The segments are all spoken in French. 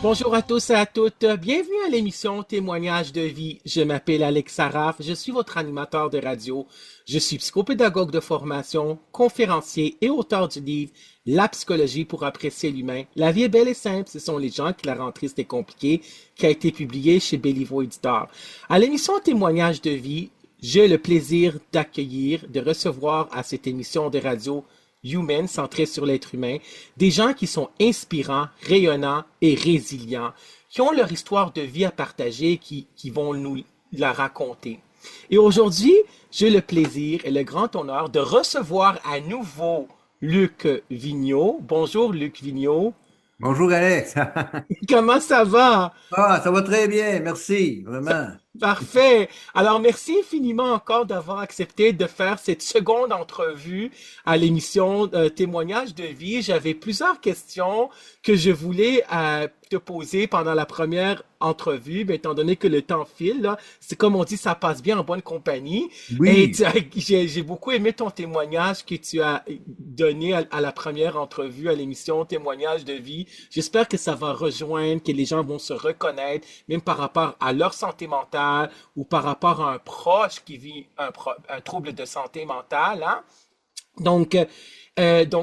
Bonjour à tous et à toutes. Bienvenue à l'émission Témoignages de vie. Je m'appelle Alex Saraf. Je suis votre animateur de radio. Je suis psychopédagogue de formation, conférencier et auteur du livre La psychologie pour apprécier l'humain. La vie est belle et simple. Ce sont les gens qui la rendent triste et compliquée, qui a été publié chez Béliveau Éditeur. À l'émission Témoignages de vie, j'ai le plaisir d'accueillir, de recevoir à cette émission de radio humaine, centrée sur l'être humain, des gens qui sont inspirants, rayonnants et résilients, qui ont leur histoire de vie à partager, qui vont nous la raconter. Et aujourd'hui, j'ai le plaisir et le grand honneur de recevoir à nouveau Luc Vigneault. Bonjour Luc Vigneault. Bonjour Alex. Comment ça va? Ah, ça va très bien, merci, vraiment. Parfait. Alors, merci infiniment encore d'avoir accepté de faire cette seconde entrevue à l'émission Témoignages de vie. J'avais plusieurs questions que je voulais te poser pendant la première entrevue, mais étant donné que le temps file, là, c'est comme on dit, ça passe bien en bonne compagnie. Et Oui, j'ai beaucoup aimé ton témoignage que tu as donné à la première entrevue à l'émission Témoignages de vie. J'espère que ça va rejoindre, que les gens vont se reconnaître, même par rapport à leur santé mentale ou par rapport à un proche qui vit un trouble de santé mentale, hein? Donc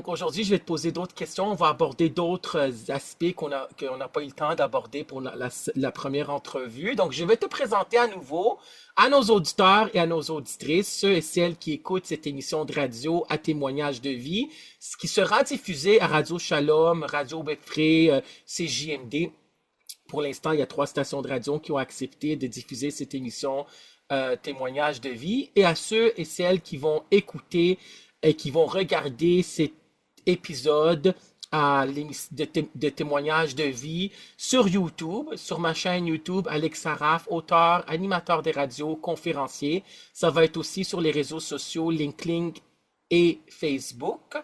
aujourd'hui, je vais te poser d'autres questions. On va aborder d'autres aspects qu'on n'a pas eu le temps d'aborder pour la première entrevue. Donc, je vais te présenter à nouveau à nos auditeurs et à nos auditrices, ceux et celles qui écoutent cette émission de radio à témoignage de vie, ce qui sera diffusé à Radio Shalom, Radio Betfré, CJMD. Pour l'instant, il y a 3 stations de radio qui ont accepté de diffuser cette émission témoignage de vie. Et à ceux et celles qui vont écouter et qui vont regarder cet épisode de témoignages de vie sur YouTube, sur ma chaîne YouTube, Alex Saraf, auteur, animateur des radios, conférencier. Ça va être aussi sur les réseaux sociaux LinkedIn et Facebook.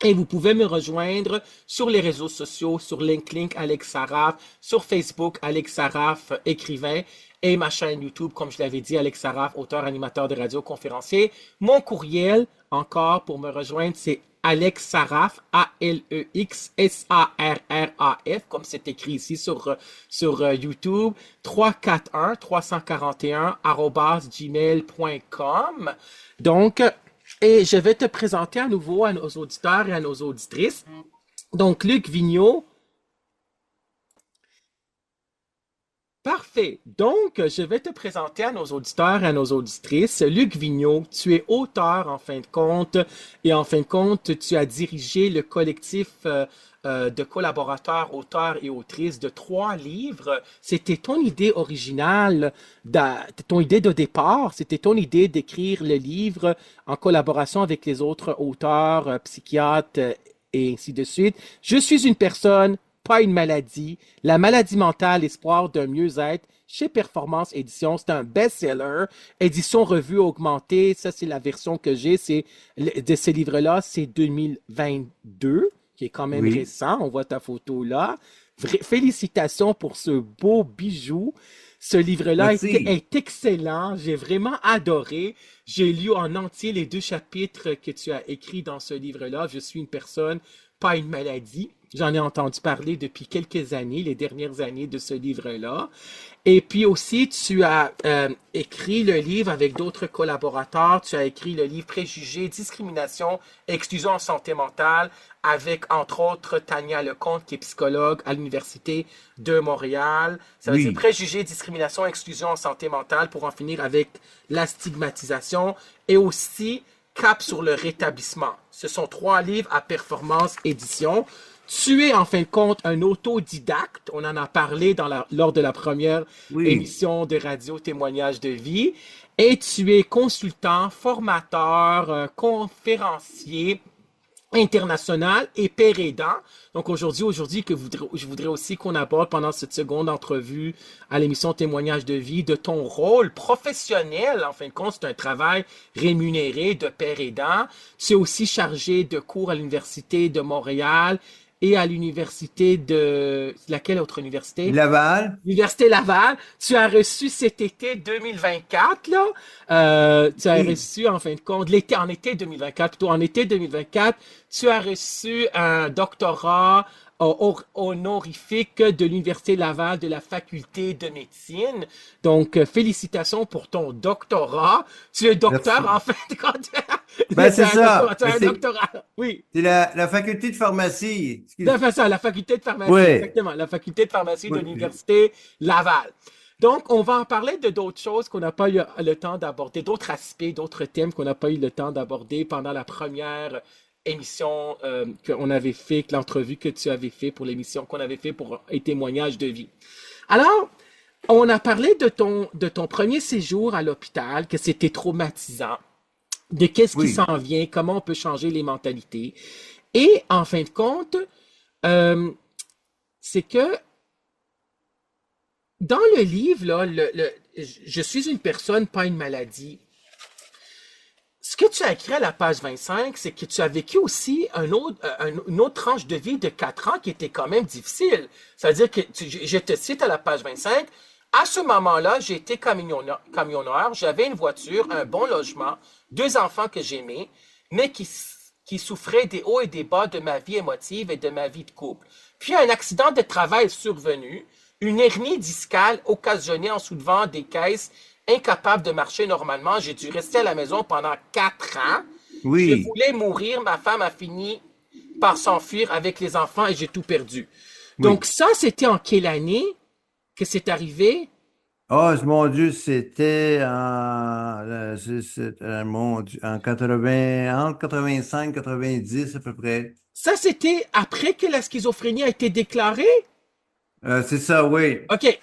Et vous pouvez me rejoindre sur les réseaux sociaux, sur LinkedIn, Alex Saraf, sur Facebook, Alex Saraf, écrivain, et ma chaîne YouTube, comme je l'avais dit, Alex Saraf, auteur, animateur de radio, conférencier. Mon courriel, encore, pour me rejoindre, c'est Alex Saraf, ALEX-SARRAF, comme c'est écrit ici sur YouTube, 341-341-gmail.com. Donc, et je vais te présenter à nouveau à nos auditeurs et à nos auditrices. Donc, Luc Vigneault. Parfait. Donc, je vais te présenter à nos auditeurs et à nos auditrices. Luc Vigneault, tu es auteur en fin de compte, et en fin de compte, tu as dirigé le collectif de collaborateurs, auteurs et autrices de 3 livres. C'était ton idée originale, ton idée de départ, c'était ton idée d'écrire le livre en collaboration avec les autres auteurs, psychiatres et ainsi de suite. Je suis une personne, pas une maladie. La maladie mentale, espoir d'un mieux-être chez Performance Édition. C'est un best-seller. Édition revue augmentée. Ça, c'est la version que j'ai. De ce livre-là, c'est 2022, qui est quand même oui, récent. On voit ta photo là. Félicitations pour ce beau bijou. Ce livre-là merci. est excellent. J'ai vraiment adoré. J'ai lu en entier les 2 chapitres que tu as écrits dans ce livre-là. Je suis une personne, pas une maladie. J'en ai entendu parler depuis quelques années, les dernières années de ce livre-là. Et puis aussi, tu as écrit le livre avec d'autres collaborateurs. Tu as écrit le livre Préjugés, discrimination, exclusion en santé mentale avec, entre autres, Tania Lecomte, qui est psychologue à l'Université de Montréal. Ça veut dire Oui, Préjugés, discrimination, exclusion en santé mentale pour en finir avec la stigmatisation. Et aussi, Cap sur le rétablissement. Ce sont 3 livres à Performance Édition. Tu es en fin de compte un autodidacte. On en a parlé lors de la première oui, émission de radio Témoignage de vie. Et tu es consultant, formateur, conférencier international et père aidant. Donc aujourd'hui je voudrais aussi qu'on aborde pendant cette seconde entrevue à l'émission Témoignage de vie de ton rôle professionnel. En fin de compte, c'est un travail rémunéré de père aidant. Tu es aussi chargé de cours à l'Université de Montréal et à l'université de... Laquelle autre université? Laval. L'Université Laval. Tu as reçu cet été 2024, là. Tu as Oui. reçu, en fin de compte, en été 2024, plutôt en été 2024, tu as reçu un doctorat honorifique de l'Université Laval de la faculté de médecine. Donc, félicitations pour ton doctorat. Tu es docteur, Merci. en fin de compte. Ben, Tu c'est as un doctorat. ça. Tu Mais as un doctorat. Oui. c'est la faculté de pharmacie. Enfin, ça, la faculté de pharmacie, Oui. exactement. La faculté de pharmacie de Oui. l'Université Laval. Donc, on va en parler de d'autres choses qu'on n'a pas eu le temps d'aborder, d'autres aspects, d'autres thèmes qu'on n'a pas eu le temps d'aborder pendant la première émission qu'on avait fait, l'entrevue que tu avais fait pour l'émission qu'on avait fait pour un témoignage de vie. Alors, on a parlé de ton premier séjour à l'hôpital, que c'était traumatisant, de qu'est-ce qui Oui. s'en vient, comment on peut changer les mentalités. Et en fin de compte, euh, c'est que dans le livre, là, je suis une personne, pas une maladie. Ce que tu as écrit à la page 25, c'est que tu as vécu aussi une autre tranche de vie de 4 ans qui était quand même difficile. C'est-à-dire que, je te cite à la page 25, à ce moment-là, j'ai été camionneur, j'avais une voiture, un bon logement, 2 enfants que j'aimais, mais qui souffraient des hauts et des bas de ma vie émotive et de ma vie de couple. Puis un accident de travail est survenu, une hernie discale occasionnée en soulevant des caisses, incapable de marcher normalement. J'ai dû rester à la maison pendant 4 ans. Je Oui. voulais mourir. Ma femme a fini par s'enfuir avec les enfants et j'ai tout perdu. Donc Oui. ça, c'était en quelle année que c'est arrivé? Oh, mon Dieu, c'était mon Dieu, en 80, entre 85, 90 à peu près. Ça, c'était après que la schizophrénie a été déclarée? C'est ça, oui. OK.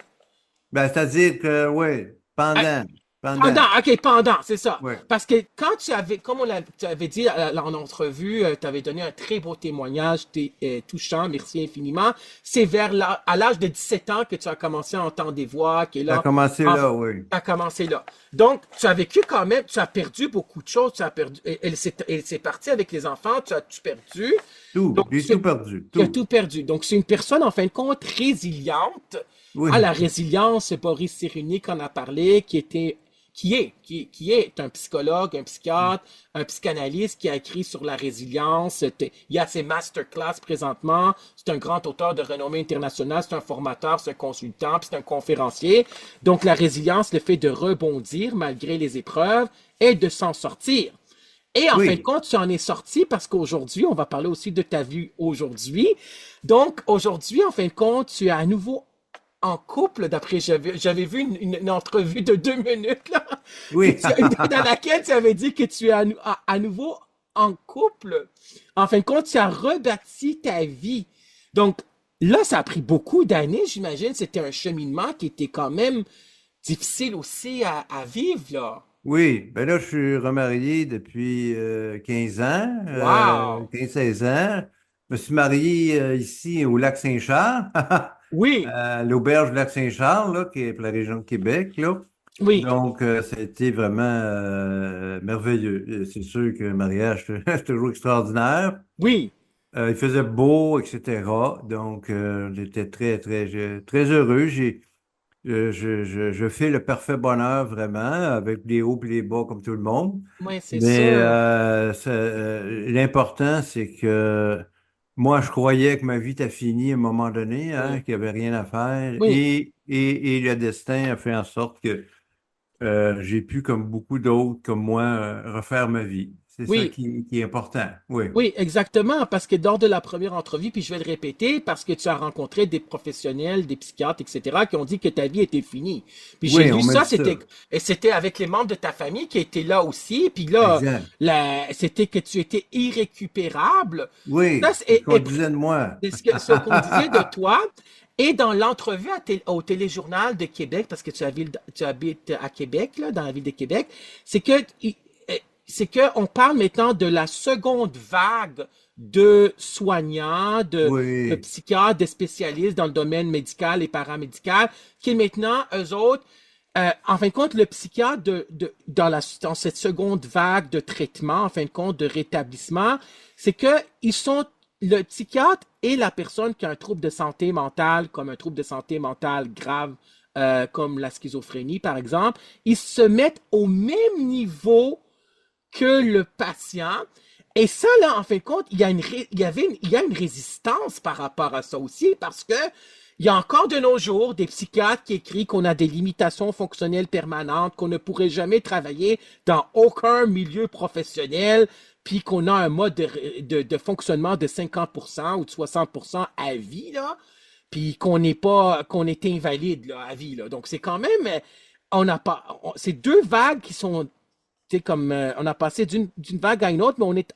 Ben, c'est-à-dire que, oui, pendant, Pendant, pendant, OK, pendant, c'est ça. oui. Parce que quand tu avais, comme tu avais dit en entrevue, tu avais donné un très beau témoignage touchant, merci infiniment. C'est à l'âge de 17 ans que tu as commencé à entendre des voix, qui est Ça a là. commencé En- là, oui. a commencé là. Donc, tu as vécu quand même, tu as perdu beaucoup de choses, tu as perdu, elle s'est partie avec les enfants, tu as tout perdu. Tout, Donc, j'ai tout perdu, tu as tout. tout perdu. Donc, c'est une personne, en fin de compte, résiliente. À Oui, la résilience, Boris Cyrulnik en a parlé, qui est un psychologue, un psychiatre, un psychanalyste qui a écrit sur la résilience. Il y a ses masterclass présentement. C'est un grand auteur de renommée internationale. C'est un formateur, c'est un consultant, puis c'est un conférencier. Donc, la résilience, le fait de rebondir malgré les épreuves et de s'en sortir. Et en fin de oui, compte, tu en es sorti parce qu'aujourd'hui, on va parler aussi de ta vie aujourd'hui. Donc, aujourd'hui, en fin de compte, tu es à nouveau en couple, d'après, j'avais vu une entrevue de 2 minutes, là, oui. dans laquelle tu avais dit que tu es à nouveau en couple. En fin de compte, tu as rebâti ta vie. Donc, là, ça a pris beaucoup d'années, j'imagine. C'était un cheminement qui était quand même difficile aussi à vivre, là. Oui, ben là, je suis remarié depuis 15 ans, Wow! 15-16 ans. Je me suis marié ici au lac Saint-Charles, Oui, l'auberge du lac Saint-Charles, là, qui est pour la région de Québec, là. oui, Donc, ça a été vraiment merveilleux. C'est sûr que le mariage, c'est toujours extraordinaire. oui, Il faisait beau, etc. Donc, j'étais très heureux. Je fais le parfait bonheur vraiment, avec les hauts et les bas comme tout le monde. oui, c'est Mais sûr. l'important, c'est que moi, je croyais que ma vie était finie à un moment donné, hein, Oui, qu'il n'y avait rien à faire. oui, Et le destin a fait en sorte que j'ai pu, comme beaucoup d'autres comme moi, refaire ma vie. C'est ça oui. qui est important. Oui. Oui, exactement, parce que lors de la première entrevue, puis je vais le répéter, parce que tu as rencontré des professionnels, des psychiatres, etc., qui ont dit que ta vie était finie. Puis j'ai Oui, lu on m'a ça, dit ça. c'était avec les membres de ta famille qui étaient là aussi, puis là, Exact. c'était que tu étais irrécupérable. Ça, Oui, c'est ce qu'on disait de moi. c'est ce qu'on disait de toi. Et dans l'entrevue au Téléjournal de Québec, parce que tu habites à Québec, là, dans la ville de Québec, c'est que c'est que on parle maintenant de la seconde vague de soignants, de Oui, psychiatres, de spécialistes dans le domaine médical et paramédical, qui maintenant, eux autres, en fin de compte, le psychiatre dans cette seconde vague de traitement, en fin de compte, de rétablissement, c'est que le psychiatre et la personne qui a un trouble de santé mentale, comme un trouble de santé mentale grave, comme la schizophrénie, par exemple, ils se mettent au même niveau que le patient. Et ça, là, en fin de compte, il y a une résistance par rapport à ça aussi, parce que il y a encore de nos jours des psychiatres qui écrivent qu'on a des limitations fonctionnelles permanentes, qu'on ne pourrait jamais travailler dans aucun milieu professionnel, puis qu'on a un mode de fonctionnement de 50% ou de 60% à vie, là, puis qu'on est invalide, là, à vie, là. Donc, c'est quand même, on n'a pas, c'est deux vagues qui sont, tu sais, comme, on a passé d'une vague à une autre, mais on est,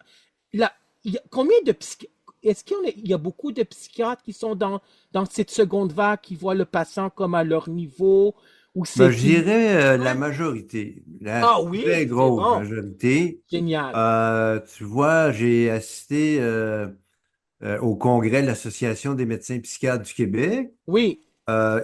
là, il y a combien de psychiatres, est-ce il y a beaucoup de psychiatres qui sont dans cette seconde vague, qui voient le patient comme à leur niveau, ou Ben, c'est je une... dirais la Ouais. majorité, la Ah très oui, c'est grosse bon. majorité. Génial. Tu vois, j'ai assisté au congrès de l'Association des médecins psychiatres du Québec Oui,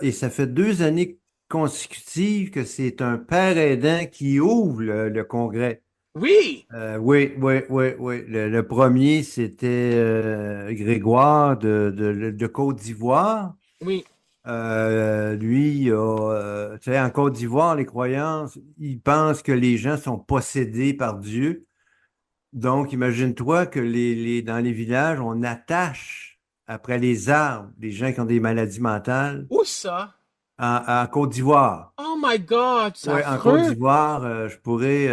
et ça fait 2 années consécutives que c'est un père aidant qui ouvre le congrès. oui, Oui, oui, oui, oui. Le premier, c'était Grégoire de Côte d'Ivoire. oui, Lui, tu sais, en Côte d'Ivoire, les croyances, ils pensent que les gens sont possédés par Dieu. Donc, imagine-toi que dans les villages, on attache après les arbres des gens qui ont des maladies mentales où ça? en Côte d'Ivoire. Oh my God, c'est Oui, en Côte affreux. d'Ivoire, je pourrais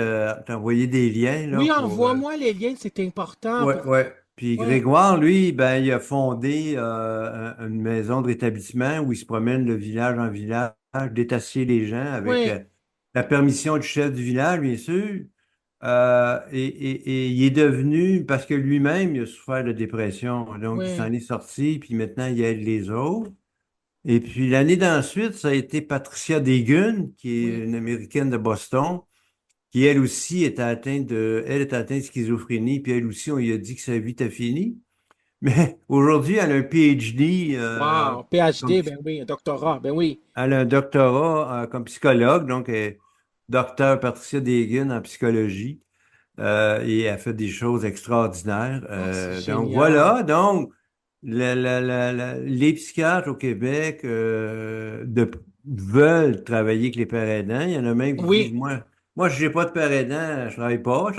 t'envoyer des liens là Oui, pour. envoie-moi les liens, c'est important Ouais, pour... ouais. Puis Ouais, Grégoire, lui, ben, il a fondé une maison de rétablissement où il se promène de village en village, détacher les gens avec ouais, la permission du chef du village, bien sûr. Et il est devenu, parce que lui-même, il a souffert de dépression, donc il ouais, s'en est sorti, puis maintenant il aide les autres. Et puis l'année d'ensuite, ça a été Patricia Degun, qui est oui, une Américaine de Boston, qui elle aussi elle est atteinte de schizophrénie, puis elle aussi, on lui a dit que sa vie était finie. Mais aujourd'hui, elle a un PhD, wow, comme, PhD, ben oui, un doctorat, ben oui, elle a un doctorat comme psychologue, donc elle est docteur Patricia Degun en psychologie, et elle fait des choses extraordinaires. oh, c'est Donc génial, voilà, donc les psychiatres au Québec veulent travailler avec les pères aidants. Il y en a même qui disent, oui, moi, je n'ai pas de père aidant, je travaille pas.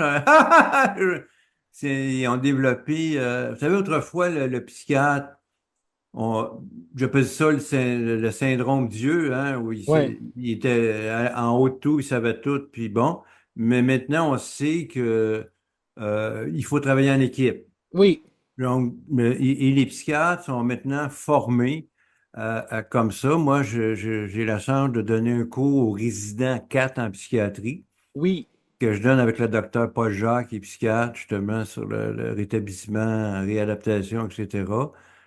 Ils ont développé, vous savez, autrefois, le psychiatre, j'appelle ça le syndrome Dieu, hein, où ouais, il était en haut de tout, il savait tout, puis bon. Mais maintenant, on sait que il faut travailler en équipe. oui, Donc, et les psychiatres sont maintenant formés comme ça. Moi, j'ai la chance de donner un cours aux résidents 4 en psychiatrie oui. que je donne avec le docteur Paul Jacques, qui est psychiatre, justement, sur le rétablissement, réadaptation, etc.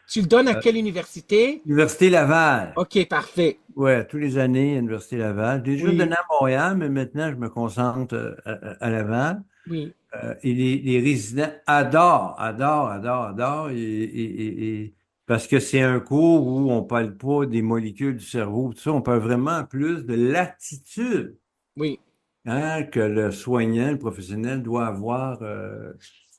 Tu le donnes à Euh, quelle université? Université Laval. Ok, parfait. Ouais, tous les années à l'Université Laval. J'ai déjà donné Oui, à Montréal, mais maintenant, je me concentre à Laval. oui, Et les résidents adorent, adorent, adorent, adorent, parce que c'est un cours où on parle pas des molécules du cerveau, tout ça, on parle vraiment plus de l'attitude, oui, hein, que le soignant, le professionnel doit avoir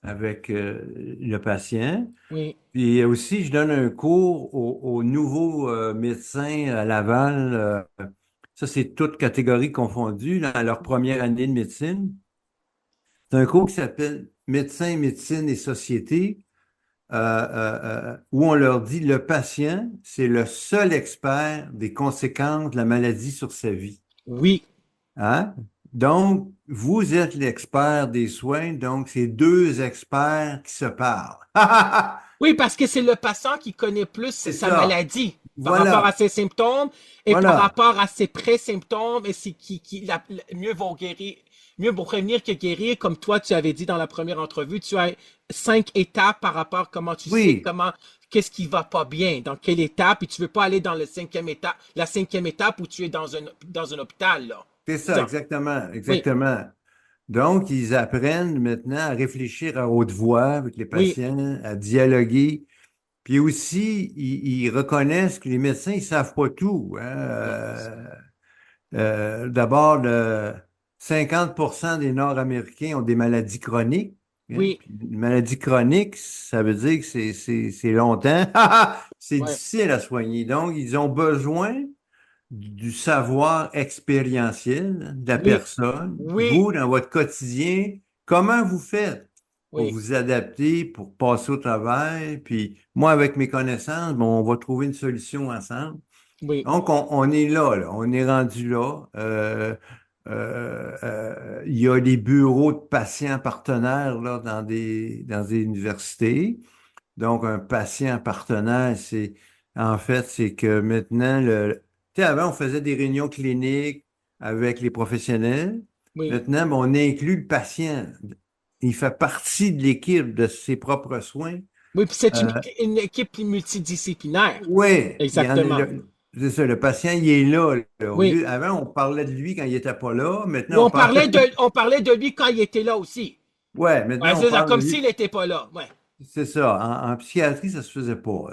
avec le patient. oui, Puis aussi, je donne un cours aux nouveaux médecins à Laval. Ça, c'est toutes catégories confondues, là, à leur première année de médecine. C'est un cours qui s'appelle Médecins, médecine et société, où on leur dit le patient, c'est le seul expert des conséquences de la maladie sur sa vie. oui. Hein? Donc, vous êtes l'expert des soins, donc c'est deux experts qui se parlent. Oui, parce que c'est le patient qui connaît plus C'est sa ça. maladie par rapport à Voilà. ses symptômes et par Voilà. rapport à ses pré-symptômes et c'est mieux vaut guérir, mieux vaut prévenir que guérir. Comme toi, tu avais dit dans la première entrevue, tu as 5 étapes par rapport à comment tu sais Oui, qu'est-ce qui va pas bien, dans quelle étape, et tu veux pas aller dans la cinquième étape où tu es dans un hôpital, là. c'est C'est ça, ça. exactement, Oui, exactement. Donc, ils apprennent maintenant à réfléchir à haute voix avec les oui, patients, à dialoguer. Puis aussi, ils reconnaissent que les médecins, ils savent pas tout, hein. non, c'est ça. D'abord, 50% des Nord-Américains ont des maladies chroniques. Hein. oui, Puis une maladie chronique, ça veut dire que c'est longtemps. C'est ouais, difficile à soigner. Donc, ils ont besoin du savoir expérientiel de la oui, personne. oui, Vous, dans votre quotidien, comment vous faites pour oui, vous adapter, pour passer au travail? Puis moi, avec mes connaissances, bon, on va trouver une solution ensemble. oui, Donc, on est là, on est rendu là. Il y a des bureaux de patients partenaires là, dans des universités. Donc, un patient partenaire, en fait, c'est que maintenant, tu sais, avant, on faisait des réunions cliniques avec les professionnels. oui. Maintenant, ben, on inclut le patient. Il fait partie de l'équipe de ses propres soins. Oui, puis c'est Euh, une équipe multidisciplinaire. oui, il y en a, Exactement. c'est ça, le patient, il est là, là. Oui. Avant, on parlait de lui quand il n'était pas là. Ou Maintenant, on parle, on parlait de lui quand il était là aussi. ouais, Ouais, maintenant, on c'est ça, parle de comme s'il lui. n'était pas là. Ouais. C'est ça. En psychiatrie, ça se faisait pas.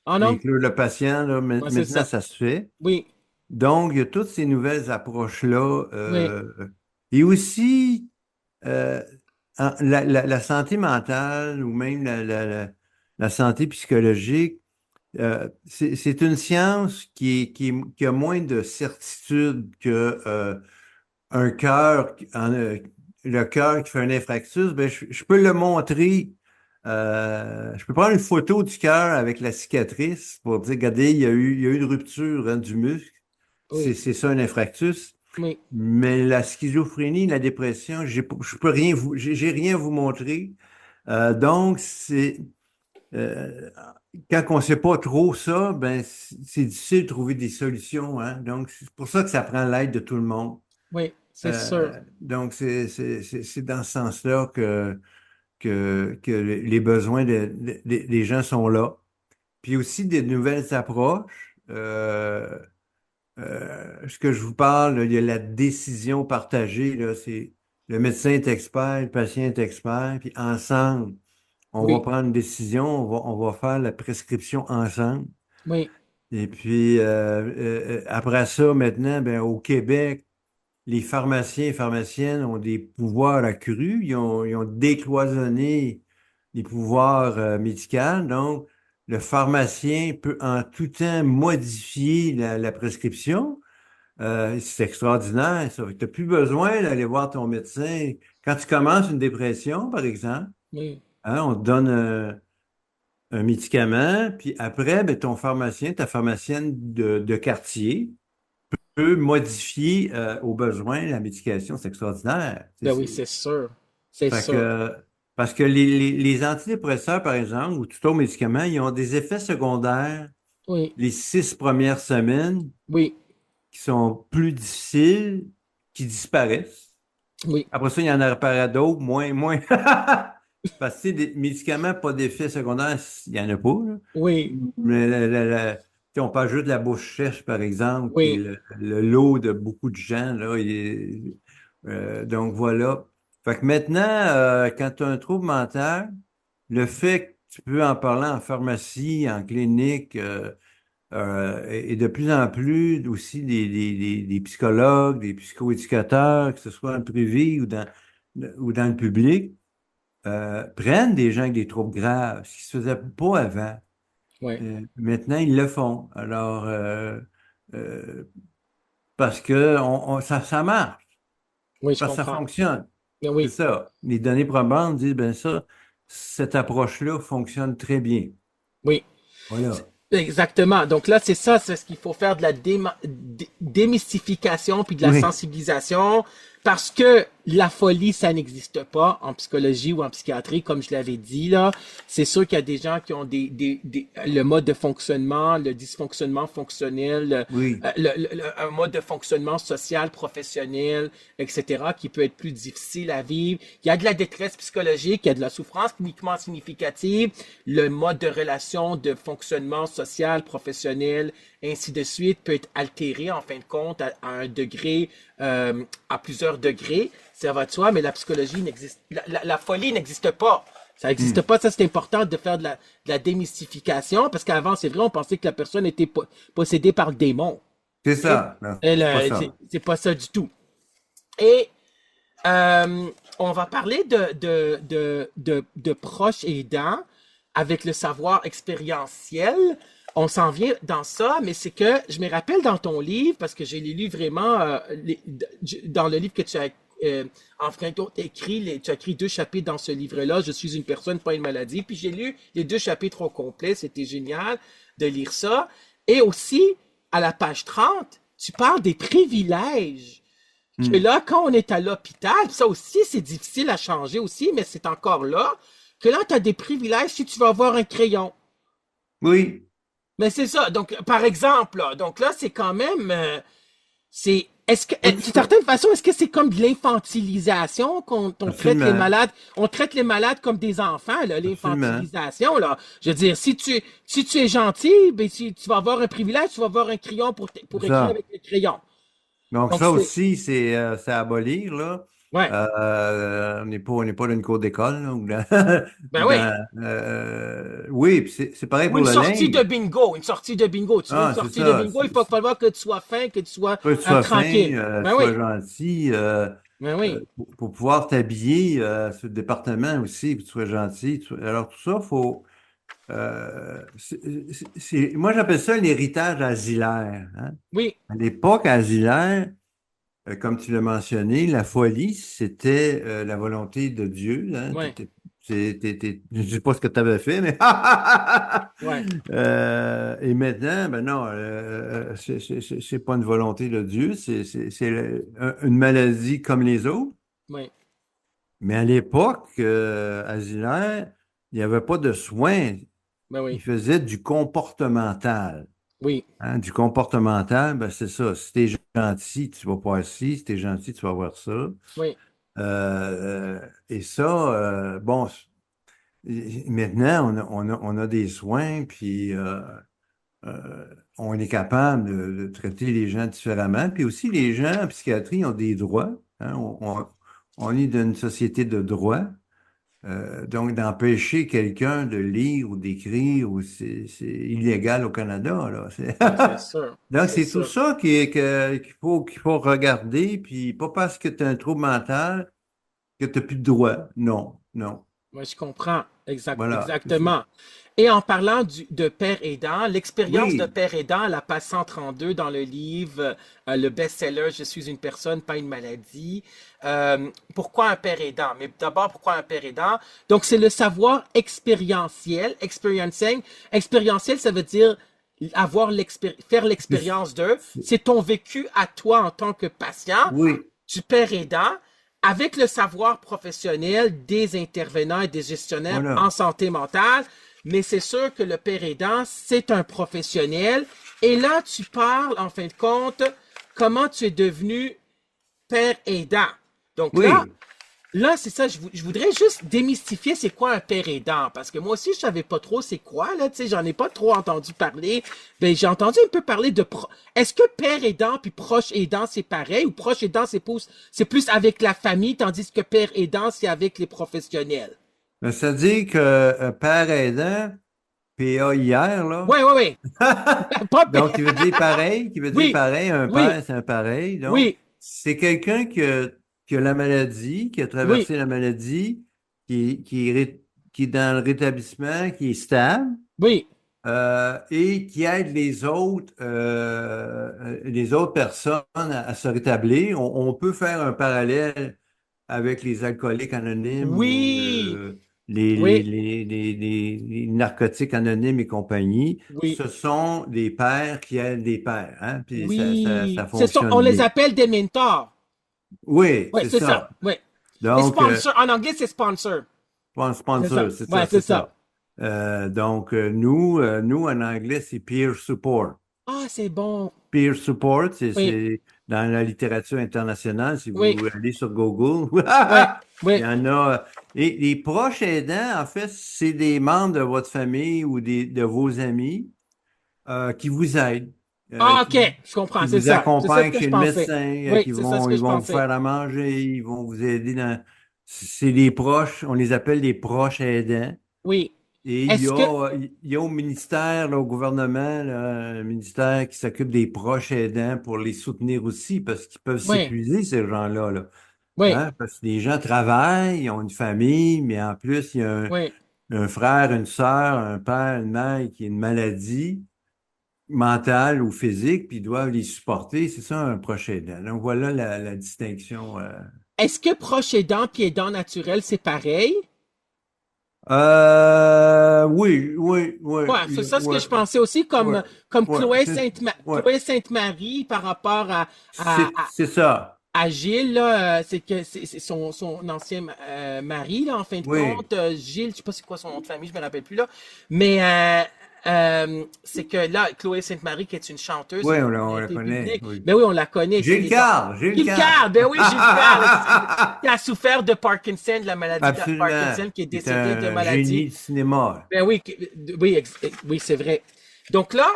Ah non? Inclure le patient, là, Ouais, c'est maintenant, ça. ça se fait. Oui, Donc, il y a toutes ces nouvelles approches-là. oui, Et aussi, euh, la santé mentale ou même la santé psychologique, c'est une science qui a moins de certitude que un cœur, le cœur qui fait un infarctus. Ben, je peux le montrer. Je peux prendre une photo du cœur avec la cicatrice pour dire, regardez, il y a eu une rupture hein, du muscle. oui, C'est ça un infarctus. oui, Mais la schizophrénie, la dépression, je peux rien j'ai rien à vous montrer. Donc, euh, quand on ne sait pas trop ça, ben, c'est difficile de trouver des solutions, hein. Donc, c'est pour ça que ça prend l'aide de tout le monde. oui, c'est sûr. Donc, c'est dans ce sens-là que les besoins des gens sont là. Puis aussi des nouvelles approches. Ce que je vous parle, là, il y a la décision partagée, là, c'est le médecin est expert, le patient est expert, puis ensemble, on va Oui, prendre une décision, on va faire la prescription ensemble. oui, Et puis, après ça, maintenant, ben, au Québec, les pharmaciens et pharmaciennes ont des pouvoirs accrus. Ils ont décloisonné les pouvoirs médicaux. Donc, le pharmacien peut en tout temps modifier la prescription. C'est extraordinaire, ça. Tu n'as plus besoin d'aller voir ton médecin. Quand tu commences une dépression, par exemple, oui, hein, on te donne un médicament, puis après, ben, ton pharmacien, ta pharmacienne de quartier peut modifier au besoin la médication. C'est extraordinaire. ben oui, c'est sûr. C'est Fait sûr. que, parce que les antidépresseurs, par exemple, ou tout autre médicament, ils ont des effets secondaires Oui, les 6 premières semaines oui, qui sont plus difficiles, qui disparaissent. oui, Après ça, il y en aura d'autres, moins. Parce que tu sais, des médicaments, pas d'effet secondaire, il n'y en a pas, là. oui, Mais tu sais, on parle juste de la bouche sèche, par exemple, qui est oui, le lot de beaucoup de gens, là. Donc voilà. Fait que maintenant, quand tu as un trouble mental, le fait que tu peux en parler en pharmacie, en clinique, et de plus en plus aussi des psychologues, des psychoéducateurs, que ce soit dans le privé ou dans le public, prennent des gens avec des troubles graves, ce qui se faisait pas avant. oui, Maintenant, ils le font. Alors, euh, parce que ça marche, oui, je parce que ça comprends. fonctionne. Ben C'est oui. ça. Les données probantes disent, ben ça, cette approche-là fonctionne très bien. Oui. Voilà. Exactement. Donc là, c'est ça, c'est ce qu'il faut faire de la démystification puis de la Oui. sensibilisation parce que la folie, ça n'existe pas en psychologie ou en psychiatrie, comme je l'avais dit là. C'est sûr qu'il y a des gens qui ont le mode de fonctionnement, le dysfonctionnement fonctionnel, Oui. un mode de fonctionnement social, professionnel, etc., qui peut être plus difficile à vivre. Il y a de la détresse psychologique, il y a de la souffrance cliniquement significative, le mode de relation, de fonctionnement social, professionnel, ainsi de suite, peut être altéré en fin de compte à un degré, à plusieurs degrés. Ça va de soi, mais la psychologie n'existe, la folie n'existe pas. Ça n'existe Hmm. pas. Ça, c'est important de faire de la démystification parce qu'avant, c'est vrai, on pensait que la personne était possédée par le démon. C'est OK? ça. Non, c'est pas ça. C'est pas ça du tout. Et Euh, on va parler de proches aidants avec le savoir expérientiel. On s'en vient dans ça, mais c'est que je me rappelle dans ton livre, parce que j'ai lu vraiment dans le livre que tu as en fin de compte écrit, tu as écrit 2 chapitres dans ce livre-là, Je suis une personne, pas une maladie. Puis j'ai lu les 2 chapitres au complet, c'était génial de lire ça. Et aussi, à la page 30, tu parles des privilèges que Hmm. là, quand on est à l'hôpital, ça aussi, c'est difficile à changer aussi, mais c'est encore là, que là, tu as des privilèges si tu vas avoir un crayon. Oui, Mais c'est ça. Donc, par exemple, là, donc là, c'est quand même, est-ce que, d'une certaine façon, est-ce que c'est comme de l'infantilisation qu'on traite les absolument, malades, on traite les malades comme des enfants, là, absolument. l'infantilisation, là. Je veux dire, si tu es gentil, ben, tu vas avoir un privilège, tu vas avoir un crayon C'est pour écrire ça. avec le crayon. Donc, Donc, ça aussi, c'est à abolir, là. ouais. On n'est pas dans une cour d'école, là, Ben oui. oui, puis c'est pareil Ou pour une le sortie de linge. bingo, une sortie de bingo. Tu veux une Ah, c'est sortie de ça. bingo, il faut falloir que tu sois fin, que tu sois Faut que tu sois fin, tranquille. Ben sois oui, gentil. ben oui, Pour pouvoir t'habiller sur le département aussi, que tu sois gentil. Alors, tout ça, faut. Moi, j'appelle ça l'héritage asilaire, hein. oui, À l'époque asilaire, comme tu l'as mentionné, la folie, c'était la volonté de Dieu, hein. ouais, Je ne sais pas ce que tu avais fait, mais ouais, et maintenant, ben non, c'est pas une volonté de Dieu, c'est une maladie comme les autres. oui, Mais à l'époque, asilaire, il n'y avait pas de soins. ben Il oui, faisait du comportemental. oui, Hein, du comportemental, ben c'est ça. Si t'es gentil, tu vas voir ci. Si t'es gentil, tu vas voir ça. oui, Et ça, bon, maintenant, on a des soins, puis euh, on est capable de traiter les gens différemment. Puis aussi, les gens en psychiatrie ont des droits, hein. On est dans une société de droit. Donc, d'empêcher quelqu'un de lire ou d'écrire, c'est illégal au Canada, là. ben c'est sûr, Donc, c'est c'est tout sûr. ça qu'il faut regarder, puis pas parce que tu as un trouble mental que tu n'as plus de droit. Non, non. Moi, je comprends. Voilà, c'est ça. Exactement. Et en parlant de père aidant, l'expérience de Oui, père aidant, la page 132 dans le livre, le best-seller Je suis une personne, pas une maladie. Pourquoi un père aidant? Mais d'abord, pourquoi un père aidant? Donc, c'est le savoir expérientiel, experiencing. Expérientiel, ça veut dire faire c'est- l'expérience d'eux. c'est- C'est ton vécu à toi en tant que patient oui, du père aidant avec le savoir professionnel des intervenants et des gestionnaires en voilà. santé mentale. Mais c'est sûr que le père aidant, c'est un professionnel. Et là, tu parles, en fin de compte, comment tu es devenu père aidant. Donc Oui. là, c'est ça, je voudrais juste démystifier c'est quoi un père aidant, parce que moi aussi, je savais pas trop c'est quoi, là, tu sais, j'en ai pas trop entendu parler. Ben, j'ai entendu un peu parler est-ce que père aidant puis proche aidant, c'est pareil, ou proche aidant, c'est plus avec la famille, tandis que père aidant, c'est avec les professionnels? Mais ça dit que père aidant, PAIR, là, Ouais, ouais, ouais. Pas donc père. qui veut dire pareil, qui veut dire Oui, pareil, un oui, père, c'est un pareil. Donc, oui, c'est quelqu'un qui a la maladie, qui a oui, traversé la maladie, qui est dans le rétablissement, qui est stable, oui, et qui aide les autres personnes à se rétablir. On peut faire un parallèle avec les alcooliques anonymes ou oui, les, oui, les narcotiques anonymes et compagnie. oui, Ce sont des pères qui aident des pères, hein, puis ça oui. On fonctionne les bien. appelle des mentors. Oui, Oui, c'est c'est ça. ça. Oui. Les Donc, sponsors, en anglais, c'est sponsor. C'est ça. sponsor, c'est Ouais, ça, c'est c'est ça. ça. Nous, en anglais, c'est peer support. Ah, c'est bon. Peer support, Oui, c'est dans la littérature internationale, si oui, vous allez sur Google, oui, il oui. y en a. Et les proches aidants, en fait, c'est des membres de votre famille ou de vos amis qui vous aident, euh, Ah, qui, ok, je comprends, qui c'est vous ça. C'est ça ce accompagnent que chez je le pensais. médecin, Oui, c'est ça ce que ils je vont vous pensais. faire à manger, ils vont vous aider dans. C'est des proches, on les appelle des proches aidants. Oui. Et Est-ce que, il y a au ministère, là, au gouvernement, là, un ministère qui s'occupe des proches aidants pour les soutenir aussi, parce qu'ils peuvent oui, s'épuiser, ces gens-là, là. Oui, Hein? Parce que les gens travaillent, ils ont une famille, mais en plus, il y a oui. un frère, une sœur, un père, une mère qui a une maladie mentale ou physique, puis ils doivent les supporter. C'est ça un proche aidant. Donc voilà la distinction. Est-ce que proche aidant puis aidant naturel, c'est pareil? Oui, oui, oui, Ouais, c'est ça ce que oui, je pensais aussi, oui, comme oui, ouais. Chloé Sainte-Marie par rapport à, C'est ça. à Gilles, là, c'est que c'est son ancien mari, là, en fin de Oui, compte. Gilles, je sais pas c'est quoi son nom de famille, je me rappelle plus, là. Mais c'est que là, Chloé Sainte-Marie, qui est une chanteuse, oui, une on la personnalité connaît. publique, Oui. ben oui, on la connaît, c'est Gilles les gens. Carle, Gilles Gilles Carle. Carle, ben oui, Gilles Carle, qui a souffert de Parkinson, de la maladie de Absolument. Parkinson, qui est C'est décédé de un génie maladie. du cinéma. Ben oui, oui, oui, c'est vrai. Donc là,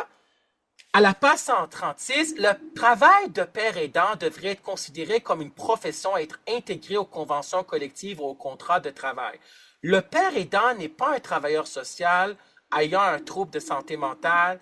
à la page 136, le travail de père aidant devrait être considéré comme une profession à être intégrée aux conventions collectives ou aux contrats de travail. Le père aidant n'est pas un travailleur social ayant un trouble de santé mentale,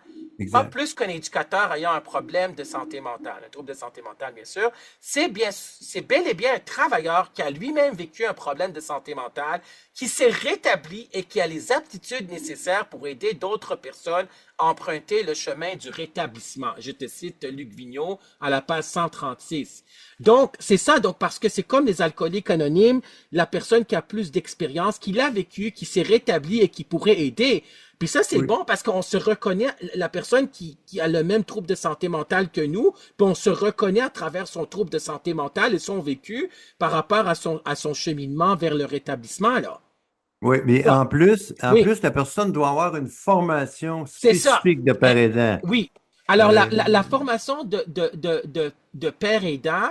pas Exact. plus qu'un éducateur ayant un problème de santé mentale, un trouble de santé mentale, bien sûr. C'est bel et bien un travailleur qui a lui-même vécu un problème de santé mentale, qui s'est rétabli et qui a les aptitudes nécessaires pour aider d'autres personnes à emprunter le chemin du rétablissement. Je te cite Luc Vigneault à la page 136. Donc, c'est ça, donc, parce que c'est comme les alcooliques anonymes, la personne qui a plus d'expérience, qui l'a vécu, qui s'est rétabli et qui pourrait aider. Puis ça, c'est Oui. bon parce qu'on se reconnaît, la personne qui a le même trouble de santé mentale que nous, puis on se reconnaît à travers son trouble de santé mentale et son vécu par rapport à son cheminement vers le rétablissement, là. Oui, mais Ça, oui, la personne doit avoir une formation c'est ça. spécifique de Eh, père aidant. oui. Alors, Euh, la formation de père aidant,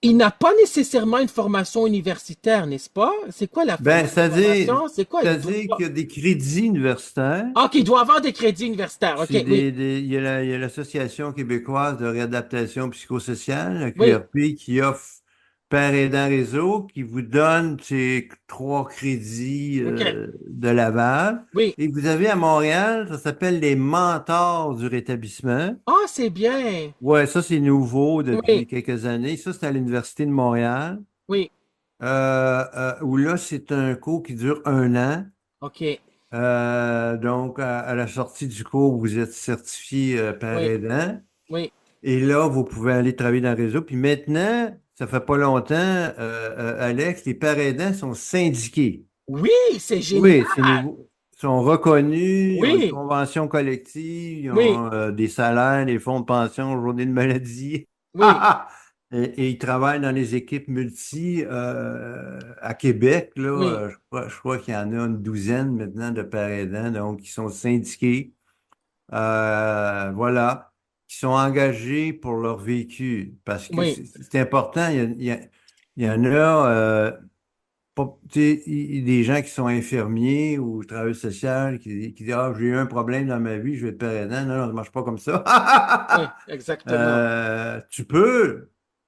il n'a pas nécessairement une formation universitaire, n'est-ce pas? C'est quoi ben, la formation? C'est quoi? Il doit c'est-à-dire qu'il pas. y a des crédits universitaires. Ah, OK, il doit avoir des crédits universitaires. OK, oui. Il y a il y a l'Association québécoise de réadaptation psychosociale, la Oui, QRP, qui offre Père aidant réseau, qui vous donne ces 3 crédits OK. de Laval. Oui. Et vous avez à Montréal, ça s'appelle les mentors du rétablissement. Ah, c'est bien. Ouais, ça c'est nouveau depuis Oui, quelques années. Ça, c'est à l'Université de Montréal. oui. Où là, c'est un cours qui dure 1 an. OK. Donc, à la sortie du cours, vous êtes certifié par Oui, aidant. oui. Et là, vous pouvez aller travailler dans le réseau. Puis maintenant, ça fait pas longtemps, Alex, les parents aidants sont syndiqués. Oui, c'est génial. Oui, c'est nouveau. Ils sont reconnus, ils ont une Oui, convention collective, ils oui, ont des salaires, des fonds de pension, journée de maladie. oui, Et ils travaillent dans les équipes multi à Québec. Là, oui, je crois qu'il y en a une douzaine maintenant de parents aidants, donc ils sont syndiqués. Voilà, qui sont engagés pour leur vécu. Parce que oui, c'est important, il y en a, tu sais, des gens qui sont infirmiers ou travailleurs sociaux qui disent, ah, j'ai eu un problème dans ma vie, je vais être père aidant. Non, non, ça ne marche pas comme ça. oui, exactement. Euh, tu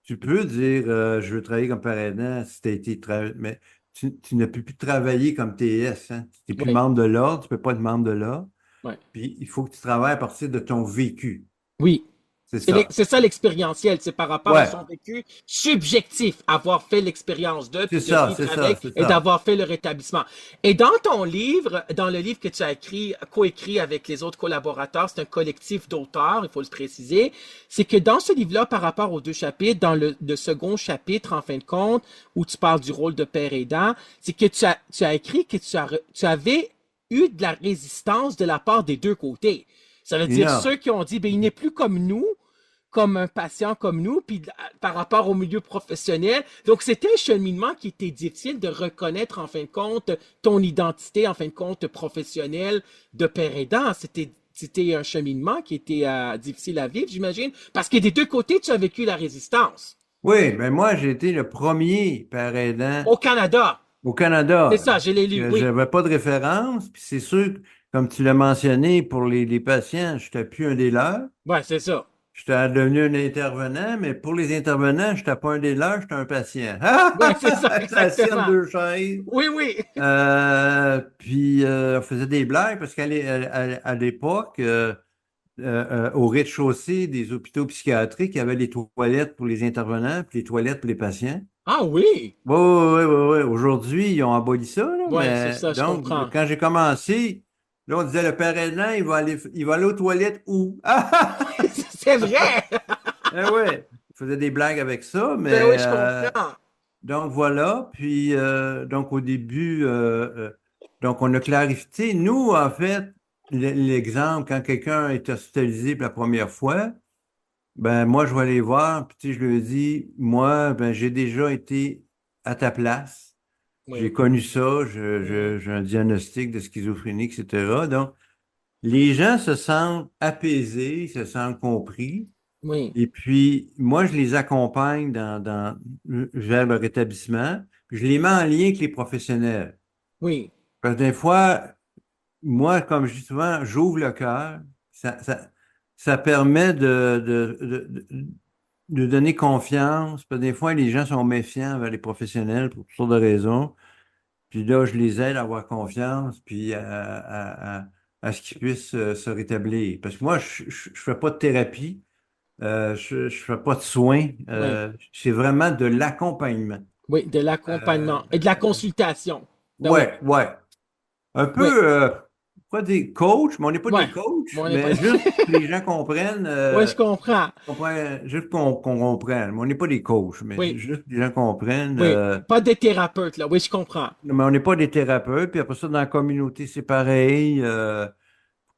tu peux dire, je veux travailler comme père aidant si tu as été mais tu ne peux plus travailler comme TS, hein. Tu n'es plus Oui, membre de l'ordre, tu ne peux pas être membre de l'ordre. oui. Puis il faut que tu travailles à partir de ton vécu. Oui. C'est ça. C'est ça l'expérientiel, c'est par rapport à Ouais, son vécu subjectif, avoir fait l'expérience de, puis de vivre avec c'est et ça. d'avoir fait le rétablissement. Et dans ton livre, dans le livre que tu as écrit, coécrit avec les autres collaborateurs, c'est un collectif d'auteurs, il faut le préciser, c'est que dans ce livre-là, par rapport aux deux chapitres, dans le second chapitre, en fin de compte, où tu parles du rôle de père aidant, c'est que tu as écrit que tu avais eu de la résistance de la part des deux côtés. Ça veut dire Énorme. ceux qui ont dit, ben, il n'est plus comme nous, comme un patient comme nous, puis par rapport au milieu professionnel. Donc, c'était un cheminement qui était difficile de reconnaître, en fin de compte, ton identité, en fin de compte, professionnelle de père aidant. C'était un cheminement qui était difficile à vivre, j'imagine, parce que des deux côtés, tu as vécu la résistance. Oui, ben moi, j'ai été le premier père aidant Au Canada, au c'est Canada. ça, je l'ai lu, oui. J'avais pas de référence, puis c'est sûr, comme tu l'as mentionné, pour les patients, je n'étais plus un des leurs. Ouais, c'est ça. J'étais devenu un intervenant, mais pour les intervenants, je n'étais pas un des leurs, j'étais un patient. Ouais, c'est ça, J'étais assis entre exactement. deux chaises. Oui, oui. Puis on faisait des blagues parce à l'époque, au rez-de-chaussée des hôpitaux psychiatriques, il y avait les toilettes pour les intervenants puis les toilettes pour les patients. Ah oui! Oui, oui, oui, oui, oui. Aujourd'hui, ils ont aboli ça, là, Ouais, c'est mais ça, je donc, comprends. quand j'ai commencé, là, on disait le père aidant, il va aller aux toilettes où? Ah! C'est vrai! Eh ouais, je faisais des blagues avec ça, Ben mais oui, je comprends. donc voilà. Puis donc au début, donc on a clarifié. Nous, en fait, l'exemple, quand quelqu'un est hospitalisé pour la première fois, ben moi, je vais aller voir, puis tu sais, je lui dis, moi, ben j'ai déjà été à ta place. J'ai Oui. connu ça, Mhm. j'ai un diagnostic de schizophrénie, etc. Donc, les gens se sentent apaisés, se sentent compris. Oui. Et puis, moi, je les accompagne vers le rétablissement. Puis je les mets en lien avec les professionnels. Oui. Parce que des fois, moi, comme je dis souvent, j'ouvre le cœur. Ça permet de donner confiance. Parce que des fois, les gens sont méfiants vers les professionnels pour toutes sortes de raisons. Puis là, je les aide à avoir confiance, puis à ce qu'ils puissent se rétablir. Parce que moi, je fais pas de thérapie, je fais pas de soins, Oui. c'est vraiment de l'accompagnement. Oui. De Euh, l'accompagnement et de la consultation. Ben oui. ouais, ouais. Un Oui. peu, pas des coachs, mais on n'est pas Ouais. des coachs, Bon, on n'est pas. mais juste que les gens comprennent, Oui, je comprends. juste qu'on comprenne. Mais on n'est pas des coachs, mais Oui. juste que les gens comprennent. Oui. Pas des thérapeutes, là. Oui, je comprends. Mais on n'est pas des thérapeutes. Puis après ça, dans la communauté, c'est pareil.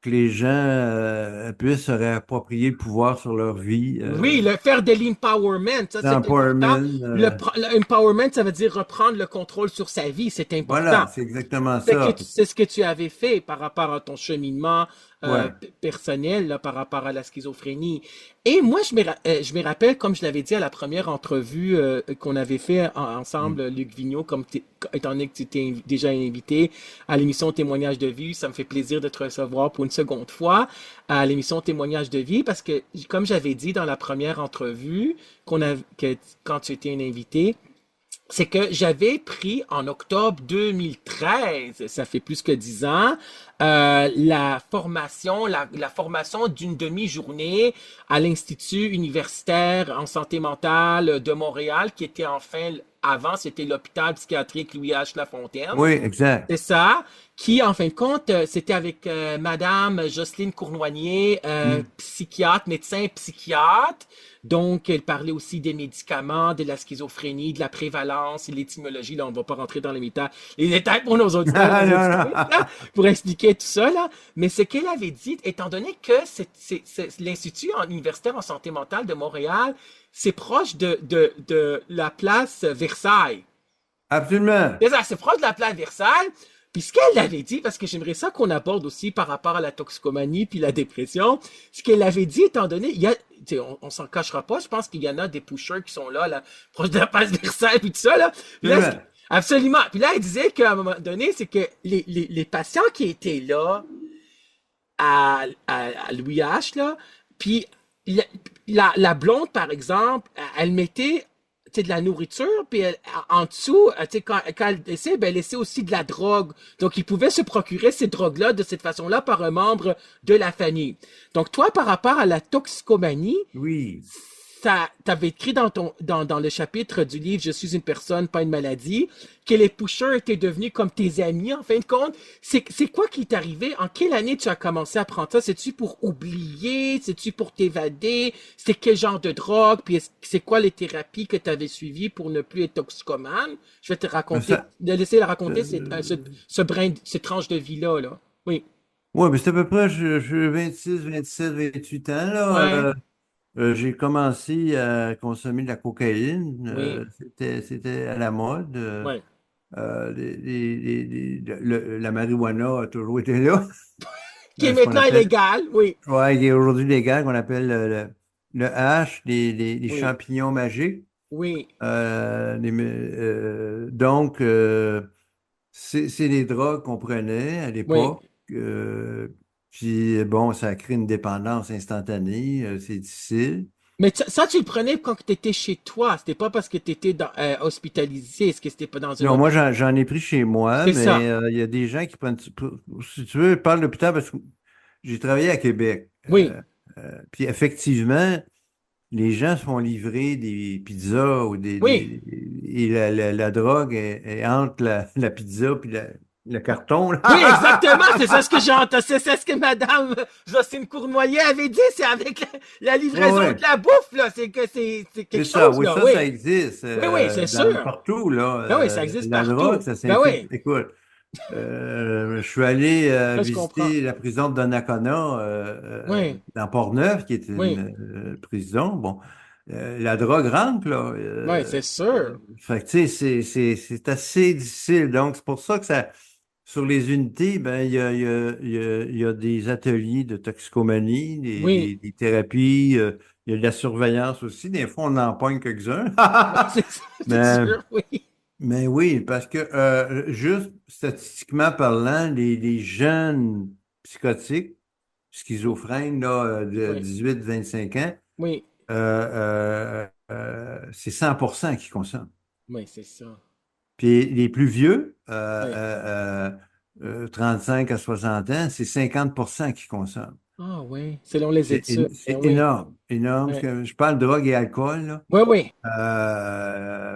Que les gens puissent se réapproprier le pouvoir sur leur vie. Oui, faire de l'empowerment, ça c'est important. L'empowerment, L'empowerment, ça veut dire reprendre le contrôle sur sa vie, c'est important. voilà, c'est exactement ça. C'est ce que tu avais fait par rapport à ton cheminement Ouais. personnel, là, par rapport à la schizophrénie. Et moi, je me rappelle, comme je l'avais dit à la première entrevue qu'on avait fait Mm. ensemble, Luc Vigneault, étant donné que tu t'es déjà invité à l'émission Témoignage de vie, ça me fait plaisir de te recevoir pour une seconde fois à l'émission Témoignage de vie, parce que, comme j'avais dit dans la première entrevue, quand tu étais un invité, c'est que j'avais pris en octobre 2013, ça fait plus que 10 ans, la formation d'une demi-journée à l'Institut universitaire en santé mentale de Montréal, qui était avant, c'était l'hôpital psychiatrique Louis H. Lafontaine. Oui, exact. C'est ça, qui, en fin de compte, c'était avec Madame Jocelyne Cournoyer, Mm. psychiatre, médecin psychiatre. Donc, elle parlait aussi des médicaments, de la schizophrénie, de la prévalence et l'étymologie. Là, on ne va pas rentrer dans les détails pour nos auditeurs et Ah, nos non, auditrices, non. là, pour expliquer tout ça, là. Mais ce qu'elle avait dit, étant donné que l'Institut universitaire en santé mentale de Montréal, c'est proche de la place Versailles. Absolument. C'est ça, c'est proche de la place Versailles. Puis ce qu'elle avait dit, parce que j'aimerais ça qu'on aborde aussi par rapport à la toxicomanie puis la dépression, ce qu'elle avait dit, étant donné, on s'en cachera pas, je pense qu'il y en a des pushers qui sont là, proche de la place Versailles puis tout ça, là. Puis là, Absolument. absolument. Puis là, elle disait qu'à un moment donné, c'est que les patients qui étaient là à Louis H, là, puis la, la blonde, par exemple, elle mettait de la nourriture, puis en dessous, quand elle laissait, ben, elle laissait aussi de la drogue. Donc, il pouvait se procurer ces drogues-là de cette façon-là par un membre de la famille. Donc, toi, par rapport à la toxicomanie, Oui. t'avais écrit dans le chapitre du livre Je suis une personne, pas une maladie, que les pushers étaient devenus comme tes amis, en fin de compte. C'est quoi qui t'est arrivé? En quelle année tu as commencé à prendre ça? C'est-tu pour oublier? C'est-tu pour t'évader? C'était quel genre de drogue? Puis c'est quoi les thérapies que tu avais suivies pour ne plus être toxicomane? Je vais te Ben, raconter, ça, de laisser la raconter euh, cette tranche de vie-là, là. Oui. ouais, mais c'est à peu près, je 26, 27, 28 ans, là. Ouais. J'ai commencé à consommer de la cocaïne. Oui. C'était à la mode. Ouais. La marijuana a toujours été là. Qui est Ce qu'on maintenant appelle, illégal. Oui. ouais, il est aujourd'hui légal, qu'on appelle le hash, les Oui. champignons magiques. Oui. Donc, c'est les drogues qu'on prenait à Oui. l'époque. Puis, bon, ça crée une dépendance instantanée. C'est difficile. Mais ça, tu le prenais quand tu étais chez toi. C'était pas parce que tu étais hospitalisé. Est-ce que c'était pas dans un Non, moi, hôpital? j'en ai pris chez moi, C'est ça. mais il y a des gens qui prennent. Si tu veux, je parle d'hôpital parce que j'ai travaillé à Québec. Oui. Puis effectivement, les gens se font livrer des pizzas ou Oui. et la drogue est entre la pizza puis le carton, là. Oui, exactement, c'est ça ce que j'ai entendu. C'est ce que Madame Jocelyne Cournoyer avait dit. C'est avec la Ouais, livraison de ouais. la bouffe, là. C'est que c'est C'est quelque ça, chose, oui, là. ça Oui. existe Oui, oui, c'est sûr. partout, là. Ben oui, ça existe La drogue, partout. ça Ben s'infiltre. oui, Écoute, je suis allé là, je comprends. visiter la prison de Donnacona Oui, dans Port-Neuf, qui est oui, une prison. Bon, la drogue rentre, là. oui, c'est sûr. Fait que, tu sais, c'est assez difficile. Donc, c'est pour ça que ça, sur les unités, ben, il y a des ateliers de toxicomanie, Oui, des thérapies, il y a de la surveillance aussi. Des fois, on en pogne quelques-uns. oui, c'est Mais, sûr, oui. mais oui, parce que juste statistiquement parlant, les jeunes psychotiques, schizophrènes, là, de Oui, 18-25 ans, oui, c'est 100% qui consomment. oui, c'est ça. Puis les plus vieux, Oui. 35 à 60 ans, c'est 50% qui consomment. Ah oui, selon les études. Ben C'est oui. énorme, énorme. Parce Oui, que je parle de drogue et alcool, là. oui, oui.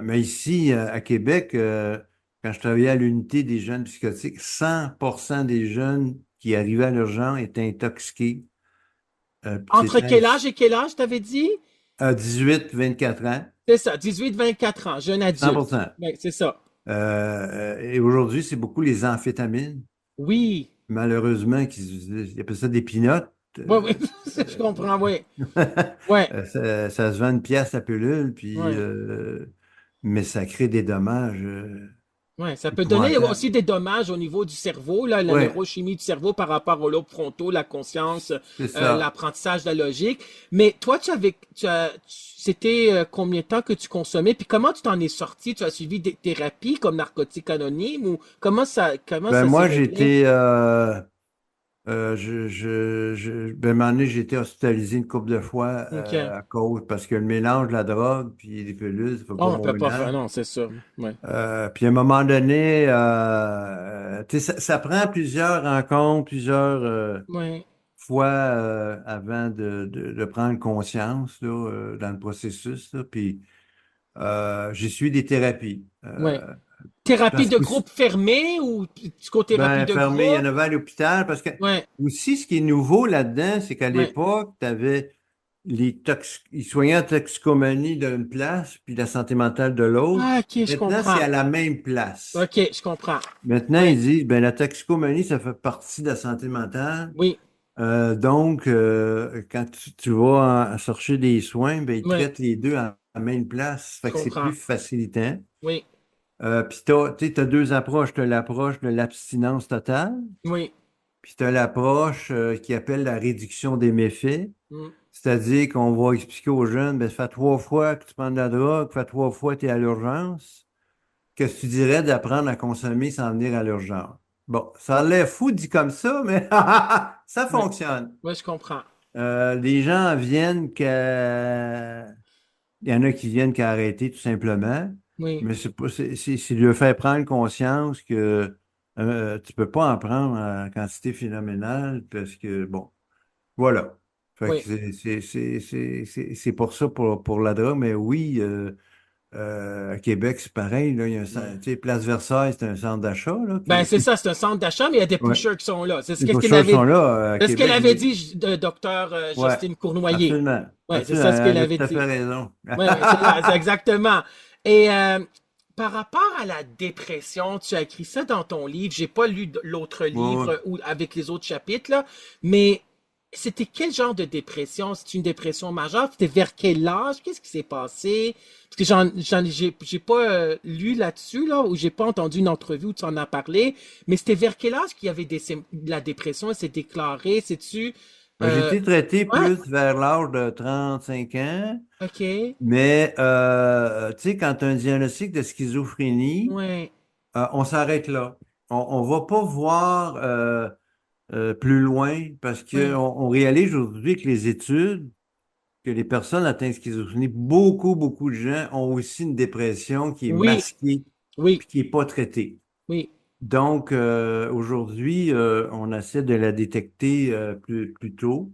Mais ici, à Québec, quand je travaillais à l'unité des jeunes psychotiques, 100% des jeunes qui arrivaient à l'urgence étaient intoxiqués. Puis Entre c'était quel âge et quel âge, t'avais dit? à 18, 24 ans, C'est ça, 18-24 ans, jeune adulte. 100%. Oui, c'est ça. Et aujourd'hui, c'est beaucoup les amphétamines. Oui, Malheureusement, ils appellent ça des pinottes. oui, oui, je comprends, oui. Oui, Ça se vend une pièce à pilule, puis, oui. mais ça crée des dommages Ouais, ça peut donner épouvantables. aussi des dommages au niveau du cerveau, là, la Oui, neurochimie du cerveau par rapport aux lobes frontaux, la conscience, c'est ça. l'apprentissage de la logique. Mais toi, c'était combien de temps que tu consommais? Puis comment tu t'en es sorti? Tu as suivi des thérapies comme narcotiques anonymes ou comment Ben ça s'est moi, réglé? ben, à un moment donné, j'ai été hospitalisé une couple de fois OK. à cause, parce que le mélange de la drogue puis des pilules, ça fait Oh, pas on mon peut pas faire, ménage. non, c'est ça. Ouais. Puis à un moment donné, tu sais, ça prend plusieurs rencontres, plusieurs Ouais. fois avant de prendre conscience là, dans le processus. Là. Puis j'ai suivi des thérapies. Ouais. Thérapie Parce de que groupe fermé ou psychothérapie ben, de fermé, il y en groupe? avait à l'hôpital. Parce que Ouais. aussi, ce qui est nouveau là-dedans, c'est qu'à Ouais. l'époque, tu avais les soignants en toxicomanie d'une place, puis la santé mentale de l'autre. Ah, ok, je Maintenant, c'est comprends. à la même place. Ok, je comprends. Maintenant, Oui, ils disent, ben, la toxicomanie, ça fait partie de la santé mentale. oui, Donc, quand tu vas chercher des soins, ben, ils oui, traitent les deux en la même place. je Fait que c'est plus comprends. facilitant. Oui, Puis, tu as deux approches. Tu as l'approche de l'abstinence totale, oui, puis tu as l'approche qui appelle la réduction des méfaits. mm, C'est-à-dire qu'on va expliquer aux jeunes, ben, ça fait 3 fois que tu prends de la drogue, ça fait 3 fois que tu es à l'urgence. Qu'est-ce que tu dirais d'apprendre à consommer sans venir à l'urgence? Bon, ça a l'air fou dit comme ça, mais ça oui, fonctionne. oui, je comprends. Les gens viennent qu'à... Il y en a qui viennent qu'à arrêter tout simplement, Oui, mais c'est de leur faire prendre conscience que tu peux pas en prendre en quantité phénoménale parce que, bon, voilà. Fait que oui. c'est pour ça, pour la drogue, mais oui, à Québec, c'est pareil, là, il y a tu sais, Place Versailles, c'est un centre d'achat, là, Ben, qui... c'est ça, c'est un centre d'achat, mais il y a des Ouais. pushers qui sont là. C'est ce Les qu'elle brochures sont avait, là, à c'est ce qu'elle Québec, avait mais... dit, docteur Ouais, Justine Cournoyer. absolument. Oui, c'est Absolument, ça ce qu'elle elle a avait tout à fait dit. raison. Oui, oui, c'est exactement. Et par rapport à la dépression, tu as écrit ça dans ton livre. J'ai pas lu l'autre Ouais, livre ou avec les autres chapitres là, mais c'était quel genre de dépression? C'est une dépression majeure? C'était vers quel âge? Qu'est-ce qui s'est passé? Parce que j'ai pas lu là-dessus là, ou j'ai pas entendu une entrevue où tu en as parlé. Mais c'était vers quel âge qu'il y avait la dépression? Elle s'est déclarée? C'est-tu ben, j'ai été traité ouais, plus vers l'âge de 35 ans, ok, mais tu sais, quand tu as un diagnostic de schizophrénie, ouais, on s'arrête là. On va pas voir plus loin parce qu'on ouais, on réalise aujourd'hui que les études, que les personnes atteintes de schizophrénie, beaucoup de gens ont aussi une dépression qui est oui, masquée oui, puis qui n'est pas traitée. oui. Donc, aujourd'hui, on essaie de la détecter plus tôt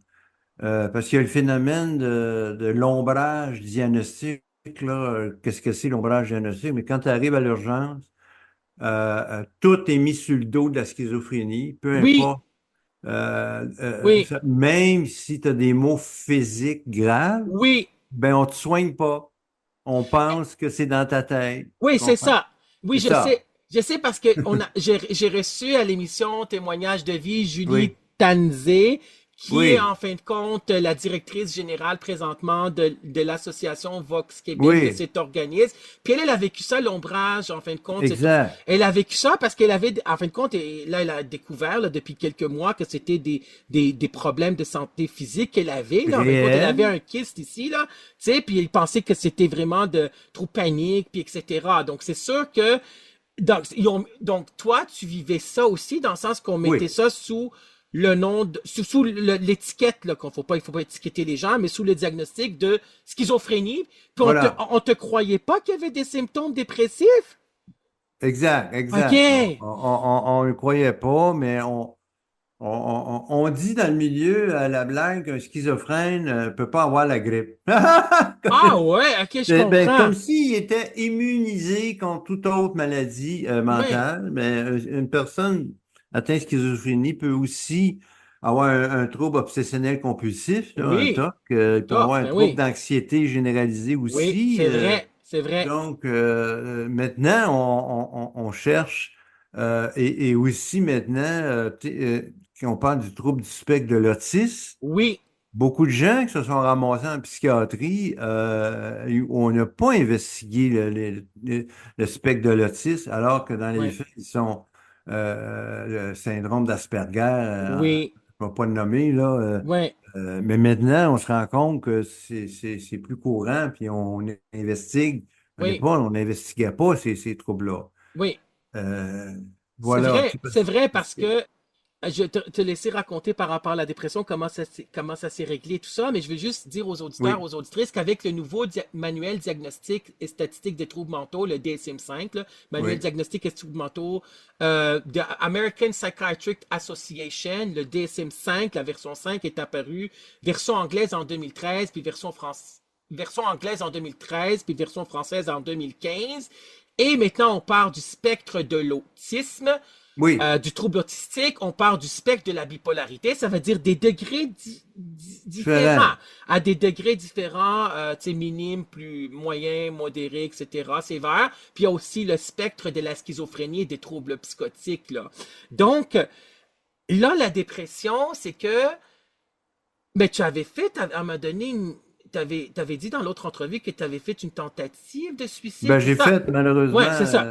parce qu'il y a le phénomène de l'ombrage diagnostique là, qu'est-ce que c'est l'ombrage diagnostique, mais quand tu arrives à l'urgence, tout est mis sur le dos de la schizophrénie, peu Oui, importe. oui, Même si tu as des maux physiques graves, oui. ben on te soigne pas. On pense que c'est dans ta tête. Tu Oui, c'est comprends? ça. Oui, C'est ça. je sais parce que j'ai reçu à l'émission Témoignage de vie Julie Oui, Tanzé, qui est oui, en fin de compte la directrice générale présentement de l'association Vox Québec, de oui, cet organisme. Puis elle a vécu ça, l'ombrage, en fin de compte. exact. Elle a vécu ça parce qu'elle avait, en fin de compte, et là, elle a découvert là, depuis quelques mois que c'était des problèmes de santé physique qu'elle avait. Là. En fin de compte, elle avait Réel, un kyste ici, là, tu sais, puis elle pensait que c'était vraiment de trop panique, puis etc. Donc, c'est sûr que donc, toi, tu vivais ça aussi dans le sens qu'on mettait oui. ça sous le nom sous l'étiquette là il faut pas étiqueter les gens mais sous le diagnostic de schizophrénie puis Voilà. on te croyait pas qu'il y avait des symptômes dépressifs. Exact, OK. exact. On ne croyait pas, mais on dit dans le milieu à la blague qu'un schizophrène ne peut pas avoir la grippe. Ah ouais, OK, je Ben, comprends. comme s'il était immunisé contre toute autre maladie Ouais. mentale, mais une personne atteinte de schizophrénie peut aussi avoir un trouble obsessionnel compulsif, là, un Oui. TOC, il peut Doc, avoir un ben trouble oui. d'anxiété généralisée Oui, aussi. c'est vrai, c'est vrai. Donc, maintenant, on cherche, et aussi maintenant, quand on parle du trouble du spectre de l'autisme, Oui, beaucoup de gens qui se sont ramassés en psychiatrie, on n'a pas investigué le spectre de l'autisme, alors que dans les ouais, faits, ils sont le syndrome d'Asperger, oui, je ne vais pas le nommer, là, ouais, mais maintenant, on se rend compte que c'est plus courant, puis on investigue. À oui, l'époque, on n'investiguait pas ces troubles-là. oui. Euh, voilà. Je sais pas C'est vrai parce si- que je te laisser raconter par rapport à la dépression comment ça s'est réglé et tout ça, mais je veux juste dire aux auditeurs, Oui, aux auditrices qu'avec le nouveau manuel diagnostic et statistique des troubles mentaux, le DSM-5, là, manuel oui, diagnostic et troubles mentaux de American Psychiatric Association, le DSM-5, la version 5 est apparue, version anglaise en 2013, puis version anglaise en 2013, puis version française en 2015. Et maintenant, on part du spectre de l'autisme, oui, du trouble autistique, on part du spectre de la bipolarité, ça veut dire des degrés différents, différent. à des degrés différents, tu sais, minimes, plus moyens, modérés, etc., sévères. Puis il y a aussi le spectre de la schizophrénie et des troubles psychotiques, là. Donc, là, la dépression, c'est que, mais tu avais fait, à un moment donné, t'avais dit dans l'autre entrevue que tu avais fait une tentative de suicide, Ben, c'est j'ai ça? fait malheureusement Ouais, c'est ça.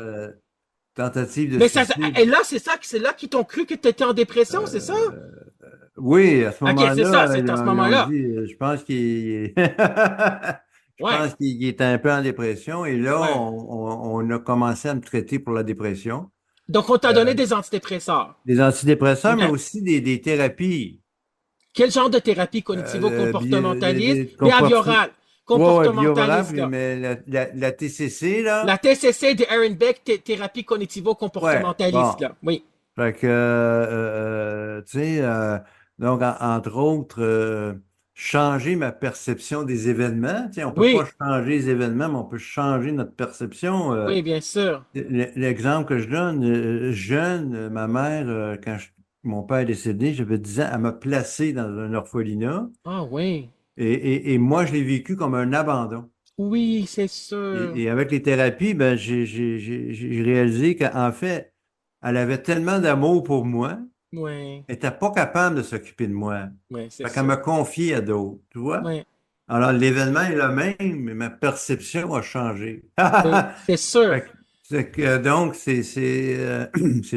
tentative de Mais suicide. et là, c'est là qu'ils t'ont cru que tu étais en dépression, c'est ça? Euh, oui, à ce OK, c'est ça, moment-là, c'est à ce ils ont moment-là. dit, je pense qu'il je Ouais, pense qu'il était un peu en dépression et là, ouais. on a commencé à me traiter pour la dépression. Donc, on t'a donné Euh, des antidépresseurs. des antidépresseurs, mais OK. aussi des thérapies. Quel genre de thérapie cognitivo-comportementaliste? Behaviorale. Ouais, biographe, Comportementaliste, là. mais la TCC, La là, TCC de Aaron Beck, thérapie ouais, cognitivo-comportementaliste, bon. là. Oui. Fait que, tu sais, donc, entre autres, changer ma perception des événements. Tu sais, on peut pas Oui, changer les événements, mais on peut changer notre perception. oui, bien sûr. L'exemple que je donne, jeune, ma mère, mon père est décédé, j'avais 10 ans, elle m'a placé dans un orphelinat Ah oui. et moi, je l'ai vécu comme un abandon. Oui, c'est sûr. Et avec les thérapies, ben, j'ai réalisé qu'en fait, elle avait tellement d'amour pour moi, Oui, elle n'était pas capable de s'occuper de moi. oui, c'est Fait qu'elle m'a sûr. confié à d'autres, tu vois? Oui, Alors, l'événement est le même, mais ma perception a changé. oui, c'est sûr. Donc, c'est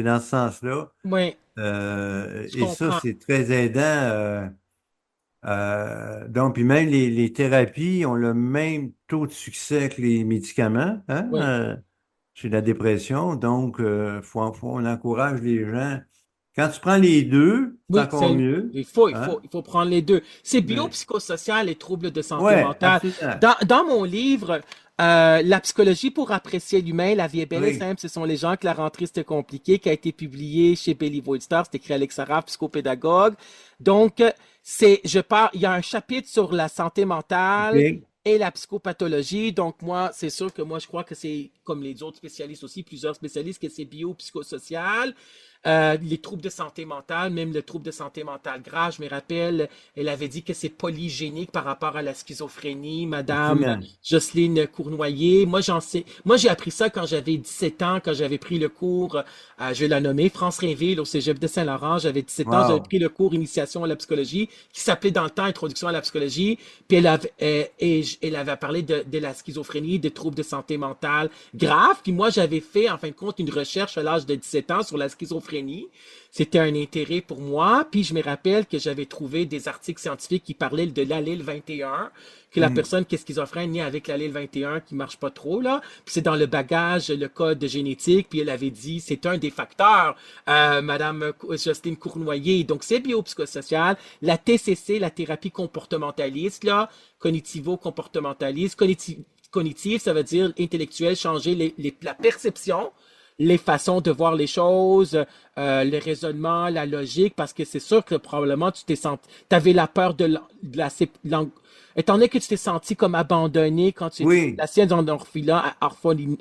dans ce sens-là. Oui, je Et ça, comprends. c'est très aidant. Donc, puis même les thérapies ont le même taux de succès que les médicaments, hein, Oui. chez la dépression. Donc, on encourage les gens. Quand tu prends les deux, c'est Oui, encore mieux. Hein? il faut prendre les deux. C'est Mais, biopsychosocial et troubles de santé ouais, mentale. absolument. Dans mon livre, La psychologie pour apprécier l'humain, la vie est belle et Oui, simple, ce sont les gens que la rentrée c'était compliqué, qui a été publié chez Bailey Voidstar, c'est écrit Alex Saraf, psychopédagogue. Donc, il y a un chapitre sur la santé mentale OK. et la psychopathologie. Donc, moi, c'est sûr que moi, je crois que c'est, comme les autres spécialistes aussi, plusieurs spécialistes, que c'est biopsychosocial. Les troubles de santé mentale, même le trouble de santé mentale grave, je me rappelle, elle avait dit que c'est polygénique par rapport à la schizophrénie, Madame Absolument. Jocelyne Cournoyer. Moi, j'ai appris ça quand j'avais 17 ans, quand j'avais pris le cours, je vais la nommer, France Rainville au Cégep de Saint-Laurent. J'avais 17 ans, j'avais Wow. pris le cours Initiation à la psychologie, qui s'appelait dans le temps Introduction à la psychologie. Puis elle avait parlé de la schizophrénie, des troubles de santé mentale graves. Puis moi, j'avais fait, en fin de compte, une recherche à l'âge de 17 ans sur la schizophrénie. C'était un intérêt pour moi. Puis je me rappelle que j'avais trouvé des articles scientifiques qui parlaient de l'allèle 21, que la Hmm. personne qui est schizophrène naît avec l'allèle 21 qui marche pas trop, là. Puis c'est dans le bagage, le code de génétique. Puis elle avait dit, c'est un des facteurs, Madame Jocelyne Cournoyer. Donc c'est biopsychosocial. La TCC, la thérapie comportementaliste, là, cognitivo-comportementaliste. Cognitive, ça veut dire intellectuel, changer la perception, les façons de voir les choses, le raisonnement, la logique, parce que c'est sûr que probablement tu t'es senti, t'avais la peur étant donné que tu t'es senti comme abandonné quand tu étais Oui, placé dans un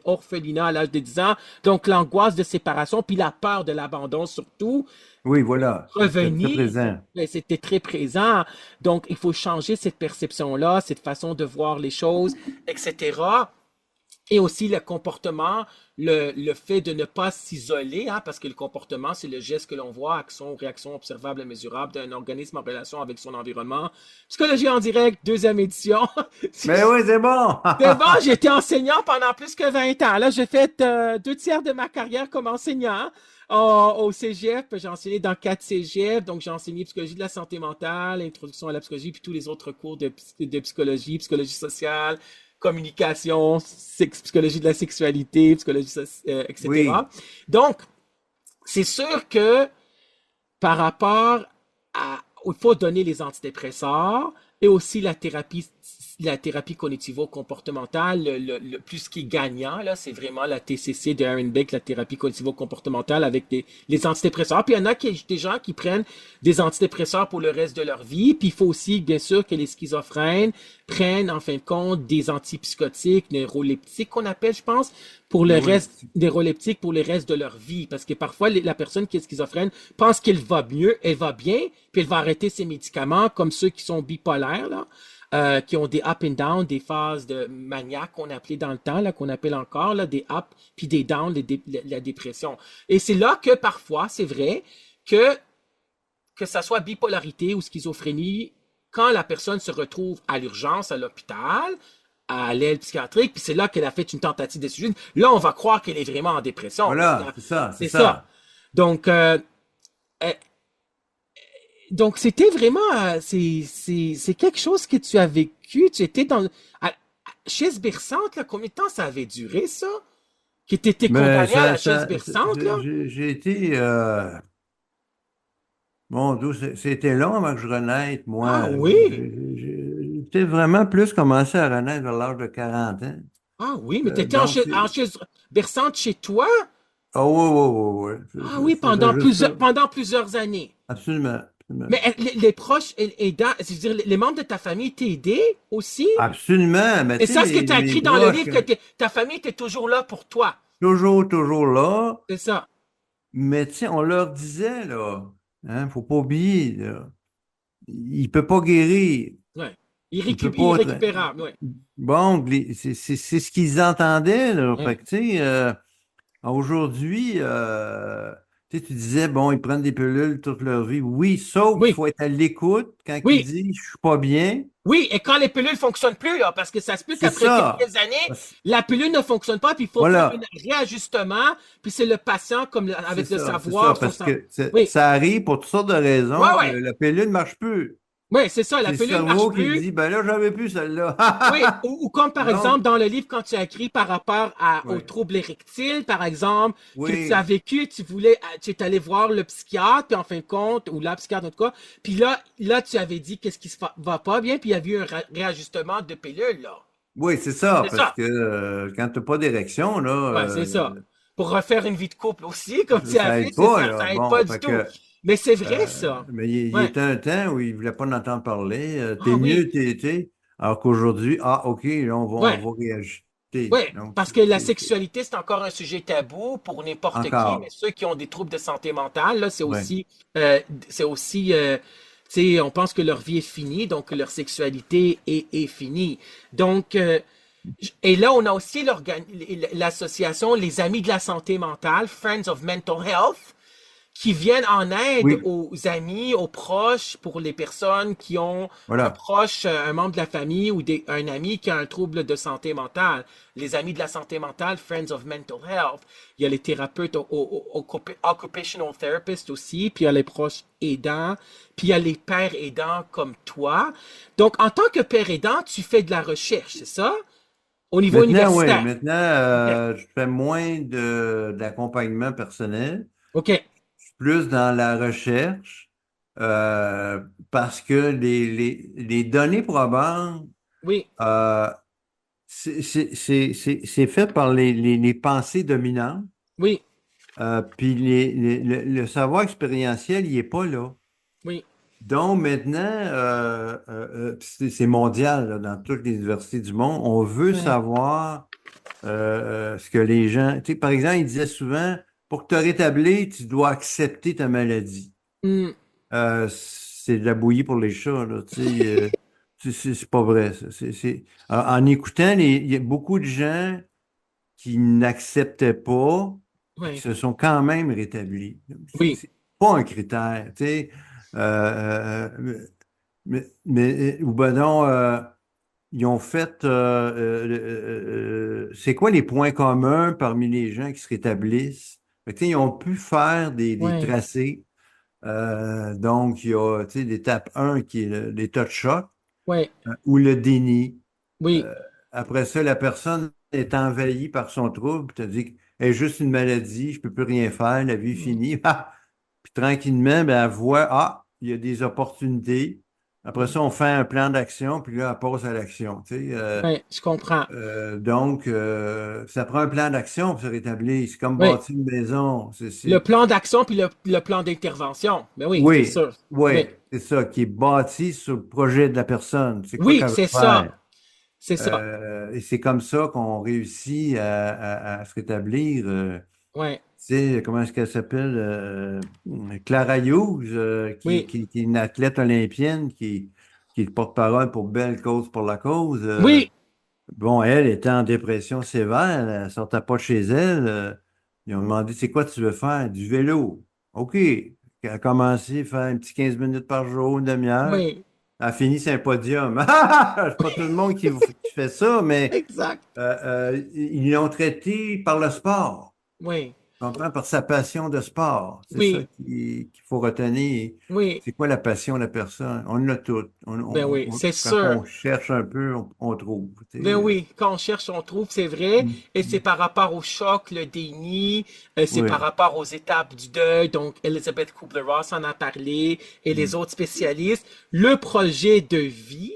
orphelinat à l'âge de 10 ans, donc l'angoisse de séparation, puis la peur de l'abandon surtout, oui, voilà. C'était très revenir, présent. ben, c'était très présent. Donc, il faut changer cette perception-là, cette façon de voir les choses, etc. Et aussi le comportement, le fait de ne pas s'isoler, hein, parce que le comportement, c'est le geste que l'on voit, action ou réaction observable et mesurable d'un organisme en relation avec son environnement. Psychologie en direct, deuxième édition. Mais oui, c'est bon. C'est bon, j'ai été enseignant pendant plus que 20 ans. Là, j'ai fait 2 tiers de ma carrière comme enseignant au cégep. J'ai enseigné dans 4 cégeps. Donc, j'ai enseigné psychologie de la santé mentale, introduction à la psychologie, puis tous les autres cours de psychologie, psychologie sociale, communication, psychologie de la sexualité, Oui, etc. Donc, c'est sûr que par rapport à, il faut donner les antidépresseurs et aussi la thérapie cognitivo-comportementale, le plus qui est gagnant, là, c'est vraiment la TCC de Aaron Beck, la thérapie cognitivo-comportementale avec les antidépresseurs. Puis il y en a des gens qui prennent des antidépresseurs pour le reste de leur vie. Puis il faut aussi, bien sûr, que les schizophrènes prennent, en fin de compte, des antipsychotiques, neuroleptiques qu'on appelle, je pense, pour le reste, neuroleptique. neuroleptiques pour le reste de leur vie. Parce que parfois, la personne qui est schizophrène pense qu'elle va mieux, elle va bien, puis elle va arrêter ses médicaments, comme ceux qui sont bipolaires, là, qui ont des up and down, des phases de maniaque qu'on appelait dans le temps, là, qu'on appelle encore, là, des up, puis des down, la dépression. Et c'est là que parfois, c'est vrai, que ça soit bipolarité ou schizophrénie, quand la personne se retrouve à l'urgence, à l'hôpital, à l'aile psychiatrique, puis c'est là qu'elle a fait une tentative de suicide, là, on va croire qu'elle est vraiment en dépression. Voilà, c'est ça, c'est C'est ça. ça. Donc, euh, donc c'était vraiment, c'est quelque chose que tu as vécu. Tu étais chaise berçante, là, combien de temps ça avait duré, ça? Que tu étais Mais condamné à la chaise berçante, là? j'ai été, bon, c'était long avant que je renaisse, Ah moi. oui! J'ai vraiment plus commencé à renaître vers l'âge de 40 ans. Ah oui, mais tu étais en Donc, chaise, en chaise berçante chez toi? oh, oui, oui, oui, oui. Ah oui, C'était juste ça. pendant plusieurs années. Absolument, absolument. Mais les proches aidants, c'est-à-dire les membres de ta famille t'aidaient aussi? Absolument, mais Et tu sais, ça, ce que tu as mes écrit dans le proches, livre, que ta famille était toujours là pour toi. toujours, toujours là, C'est ça. mais tu sais, on leur disait, là, hein, faut pas oublier, là, il peut pas guérir, Ouais. il peut pas être... Irrécupérable, ouais. Bon, c'est ce qu'ils entendaient, là. Fait Ouais. que, tu sais, aujourd'hui, tu sais, tu disais, bon, ils prennent des pilules toute leur vie. Oui, sauf qu'il Oui, faut être à l'écoute quand ils oui, disent, je suis pas bien. oui. Et quand les pilules fonctionnent plus, là, parce que ça se peut C'est qu'après ça. quelques années, la pilule ne fonctionne pas, puis il faut faire un Voilà. réajustement, puis c'est le patient, comme avec le C'est ça, savoir, parce que Oui, ça arrive pour toutes sortes de ouais, raisons. ouais. La pilule ne marche plus. Oui, c'est ça, la C'est le pilule ne marche cerveau qui plus. dit, ben là, j'avais plus celle-là. Oui, ou comme par Donc, exemple dans le livre quand tu as écrit par rapport aux oui, troubles érectiles, par exemple, que tu as oui, vécu, tu es allé voir le psychiatre, puis en fin de compte, ou la psychiatre en tout cas, puis là tu avais dit qu'est-ce qui va pas bien, puis il y a eu un réajustement de pilule, là. oui, c'est ça, C'est parce ça. que quand tu n'as pas d'érection, là, Ouais, c'est ça. Pour refaire une vie de couple aussi, comme tu as ça fait, aide c'est pas, ça, là. ça aide pas Bon, du fait tout. que, Mais c'est vrai, ça. mais il Ouais, était un temps où il ne voulait pas en entendre parler. T'es ah mieux, oui. t'es. Alors qu'aujourd'hui, ah, OK, là, on Ouais. va réajuster. Oui, Donc, parce que la sexualité, c'est encore un sujet tabou pour n'importe qui, mais encore, ceux qui ont des troubles de santé mentale, là, ouais. c'est aussi, tu sais, on pense que leur vie est finie, donc leur sexualité est finie. Donc, et là, on a aussi l'association Les Amis de la santé mentale, Friends of Mental Health, qui viennent en aide Oui, aux amis, aux proches, pour les personnes qui ont un voilà. proche, un membre de la famille ou un ami qui a un trouble de santé mentale. Les amis de la santé mentale, Friends of Mental Health. Il y a les thérapeutes, occupational therapists aussi, puis il y a les proches aidants, puis il y a les pères aidants comme toi. Donc, en tant que père aidant, tu fais de la recherche, c'est ça? Au niveau Maintenant, oui. universitaire. Maintenant, OK. je fais moins d'accompagnement personnel. OK. Je suis plus dans la recherche euh, parce que les données probantes, Oui. euh, c'est fait par les pensées dominantes. Oui. Puis le savoir expérientiel, il n'est pas là. Oui. Donc maintenant, c'est mondial là, dans toutes les universités du monde. On veut Ouais. savoir ce que les gens. Tu sais, par exemple, il disait souvent, pour te rétablir, tu dois accepter ta maladie. Hmm. C'est de la bouillie pour les chats, là, tu sais, c'est pas vrai, ça. En écoutant, il y a beaucoup de gens qui n'acceptaient pas et qui Ouais. se sont quand même rétablis. Oui. C'est pas un critère, tu sais. Ou ben non, ils ont fait, c'est quoi les points communs parmi les gens qui se rétablissent? Fait que, tu sais, ils ont pu faire des Ouais. tracés. Donc, il y a, tu sais, l'étape 1 qui est l'état de choc Ouais. ou le déni. Oui. Euh, Après ça, la personne est envahie par son trouble, tu as dit qu'elle est juste une maladie, je peux plus rien faire, la vie est Mm. finie. Ah! Puis tranquillement, ben, elle voit, ah, il y a des opportunités. Après Mm. ça, on fait un plan d'action, puis là, elle passe à l'action. Tu sais, Ouais, je comprends. donc, ça prend un plan d'action pour se rétablir. C'est comme Oui. bâtir une maison. Le plan d'action puis le plan d'intervention. Ben oui, c'est Oui, sûr. Oui. oui, c'est ça, qui est bâti sur le projet de la personne. C'est quoi Oui, qu'elle veut c'est ça. faire? C'est ça. Et c'est comme ça qu'on réussit à se rétablir. Ouais. Tu sais, comment est-ce qu'elle s'appelle? Clara Hughes, Oui. qui est une athlète olympienne, qui est porte-parole pour Belle Cause pour la cause. Oui. Bon, elle était en dépression sévère, elle sortait pas de chez elle. Ils ont demandé, c'est quoi tu veux faire? Du vélo. OK. Elle a commencé à faire un petit 15 minutes par jour, une demi-heure. Oui. Elle a fini sur un podium. C'est pas tout le monde qui fait ça, mais Exact. ils l'ont traité par le sport. Oui. Tu comprends? Par sa passion de sport. C'est ça Oui. qu'il faut retenir. Oui. C'est quoi la passion de la personne? On l'a toutes. Ben oui, c'est Quand sûr. on cherche un peu, on trouve. Tu Ben sais, oui, quand on cherche, on trouve, c'est vrai. Et c'est mm. par rapport au choc, le déni, c'est par Oui. rapport aux étapes du deuil. Donc, Elizabeth Kubler-Ross en a parlé et les Mm. autres spécialistes. Le projet de vie,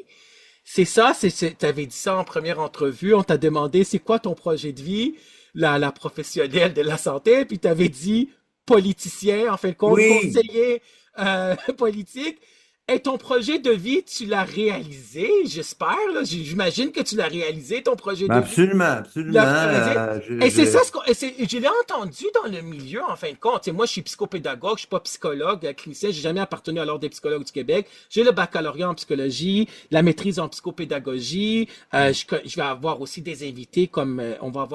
c'est ça, tu avais dit ça en première entrevue. On t'a demandé, c'est quoi ton projet de vie, la professionnelle de la santé, puis tu avais dit politicien, en fin de compte, Oui, conseiller politique. Et ton projet de vie, tu l'as réalisé, j'espère, là. J'imagine que tu l'as réalisé, ton projet ben de vie. absolument, Tu absolument. l'as réalisé. Et c'est ça, Je- je l'ai entendu dans le milieu, en fin de compte. Et moi, je suis psychopédagogue, je suis pas psychologue, clinicien, j'ai jamais appartenu à l'Ordre des psychologues du Québec. J'ai le baccalauréat en psychologie, la maîtrise en psychopédagogie. Je vais avoir aussi des invités comme,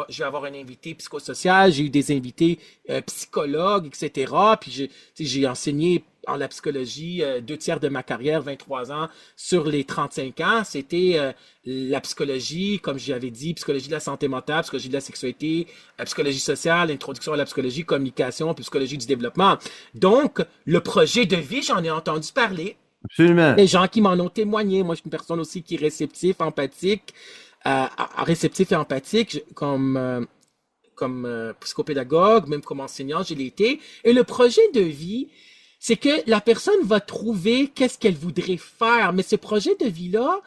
je vais avoir un invité psychosocial, j'ai eu des invités psychologues, etc. Puis j'ai enseigné en la psychologie, 2 tiers de ma carrière, 23 ans, sur les 35 ans, c'était la psychologie, comme j'avais dit, psychologie de la santé mentale, psychologie de la sexualité, psychologie sociale, introduction à la psychologie, communication, puis psychologie du développement. Donc, le projet de vie, j'en ai entendu parler. Absolument. Les gens qui m'en ont témoigné. Moi, je suis une personne aussi qui est réceptif, empathique, réceptif et empathique, comme psychopédagogue, même comme enseignant, je l'ai été. Et le projet de vie, c'est que la personne va trouver qu'est-ce qu'elle voudrait faire. Mais ce projet de vie-là,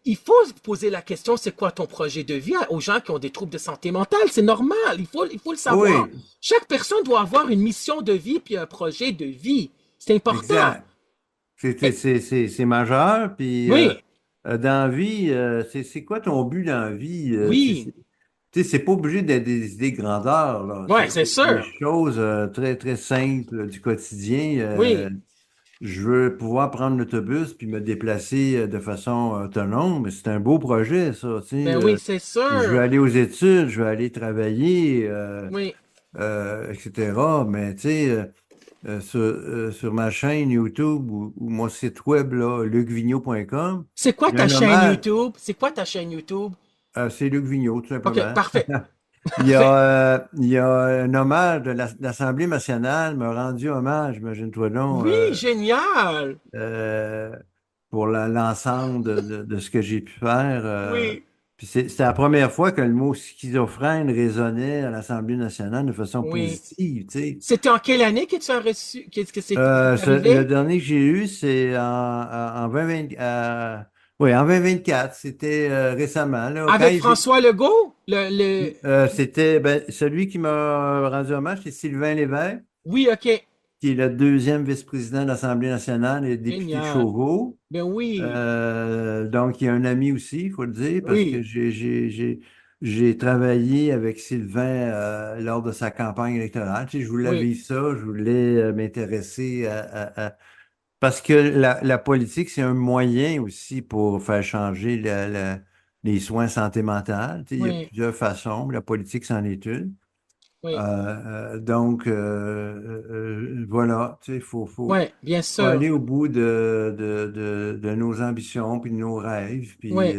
il faut poser la question, c'est quoi ton projet de vie aux gens qui ont des troubles de santé mentale? C'est normal, il faut le savoir. Oui, Chaque personne doit avoir une mission de vie puis un projet de vie. C'est important. exact. Et- C'est majeur, puis oui, dans la vie, c'est quoi ton but dans la vie? Oui, Tu sais, c'est pas obligé d'être des idées grandeur, là. ouais, c'est C'est des sûr. choses très, très simples du quotidien. Oui, Je veux pouvoir prendre l'autobus puis me déplacer de façon autonome, mais c'est un beau projet, ça. Tu sais, ben oui, c'est je veux sûr. aller aux études, je veux aller travailler, Oui, etc. Mais tu sais, sur ma chaîne YouTube ou mon site web, là, lucvigneault.com, c'est quoi il y a ta un chaîne hommage. YouTube? C'est quoi ta chaîne YouTube? C'est Luc Vigneault, tout OK, simplement. parfait. Parfait. Il y a un hommage de l'Assemblée nationale, m'a rendu hommage, imagine-toi donc, Oui, génial. euh, pour l'ensemble de ce que j'ai pu faire. Oui, Puis c'était la première fois que le mot schizophrène résonnait à l'Assemblée nationale de façon oui. positive, tu sais. C'était en quelle année que tu as reçu? Qu'est-ce que c'est Le arrivé? dernier que j'ai eu, c'est en 2020, oui, en 2024. C'était récemment. Là, Avec François Legault? c'était celui qui m'a rendu hommage, c'est Sylvain Lévesque, Oui, OK. qui est le deuxième vice-président de l'Assemblée nationale et député de Génial. Chauveau. Ben oui, Donc, il y a un ami aussi, il faut le dire, parce que oui, j'ai travaillé avec Sylvain lors de sa campagne électorale. Tu sais, je voulais oui, vivre ça, je voulais m'intéresser parce que la politique, c'est un moyen aussi pour faire changer les soins santé mentale. Tu sais, il y a oui, plusieurs façons, la politique, c'en est une. oui, Donc, voilà, tu sais, oui, bien faut sûr. aller au bout de nos ambitions, puis de nos rêves, puis Oui,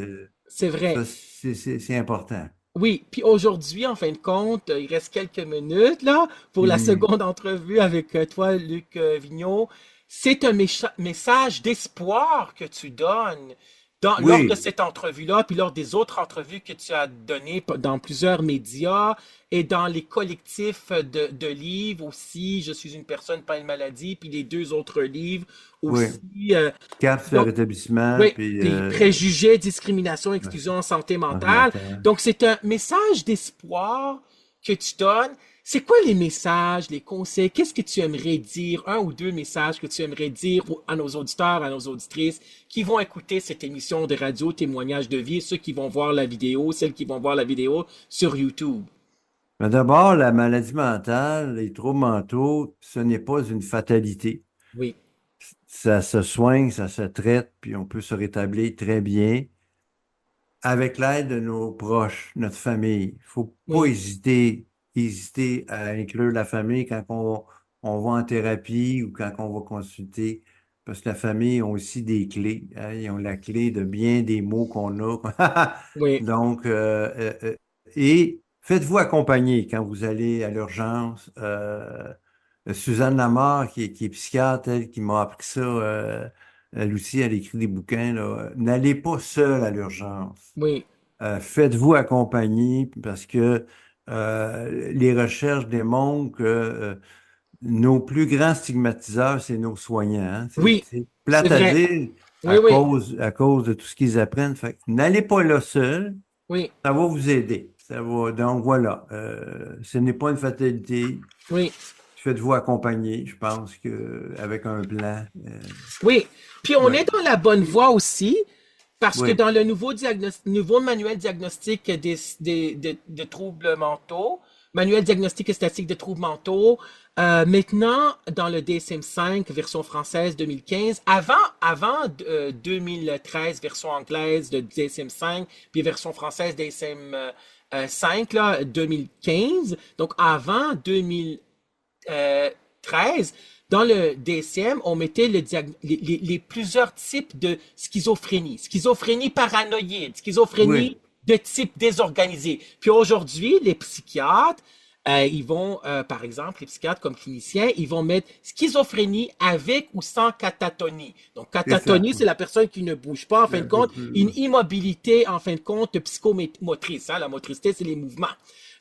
c'est ça, vrai. c'est important. Oui, puis aujourd'hui, en fin de compte, il reste quelques minutes là pour la Mhm. seconde entrevue avec toi, Luc Vigneault. C'est un message d'espoir que tu donnes lors de Oui, cette entrevue-là, puis lors des autres entrevues que tu as données dans plusieurs médias et dans les collectifs de livres aussi. Je suis une personne, pas une maladie, puis les deux autres livres oui. aussi. Cap sur le Donc, rétablissement, oui, puis puis préjugés, discrimination, ouais, exclusion en santé santé mentale. mentale. Donc, c'est un message d'espoir que tu donnes. C'est quoi les messages, les conseils? Qu'est-ce que tu aimerais dire? Un ou deux messages que tu aimerais dire à nos auditeurs, à nos auditrices qui vont écouter cette émission de radio témoignage de vie, ceux qui vont voir la vidéo, celles qui vont voir la vidéo sur YouTube. Mais d'abord, la maladie mentale, les troubles mentaux, ce n'est pas une fatalité. Oui, Ça se soigne, ça se traite, puis on peut se rétablir très bien avec l'aide de nos proches, notre famille. Il faut pas oui, hésiter à inclure la famille quand on va en thérapie ou quand on va consulter, parce que la famille ont aussi des clés, hein. Ils ont la clé de bien des mots qu'on a. oui, Donc, et faites-vous accompagner quand vous allez à l'urgence. Suzanne Lamar, qui est psychiatre, elle, qui m'a appris ça, elle aussi, elle écrit des bouquins, là. N'allez pas seul à l'urgence. oui, Faites-vous accompagner parce que les recherches démontrent que nos plus grands stigmatiseurs, c'est nos soignants, hein. oui, C'est c'est plate à vrai. dire Oui, oui, à cause de tout ce qu'ils apprennent. Fait que n'allez pas là seul, oui, ça va vous aider. Ça va, donc voilà, ce n'est pas une fatalité. oui. Faites-vous accompagner, je pense que avec un plan. Oui, puis on Ouais. est dans la bonne voie aussi, parce que Oui, dans le nouveau manuel diagnostic de troubles mentaux, manuel diagnostic et statistique de troubles mentaux, maintenant, dans le DSM-5, version française 2015, avant 2013, version anglaise de DSM-5, puis version française DSM-5, là, 2015, donc avant 2013, dans le DSM, on mettait les plusieurs types de schizophrénie. Schizophrénie paranoïde, oui, schizophrénie de type désorganisé. Puis aujourd'hui, les psychiatres, ils vont, par exemple, les psychiatres comme cliniciens, ils vont mettre schizophrénie avec ou sans catatonie. Donc, c'est ça. catatonie, c'est la personne qui ne bouge pas, en fin de compte, une immobilité, en fin de compte, psychomotrice. Hein. La motricité, c'est les mouvements.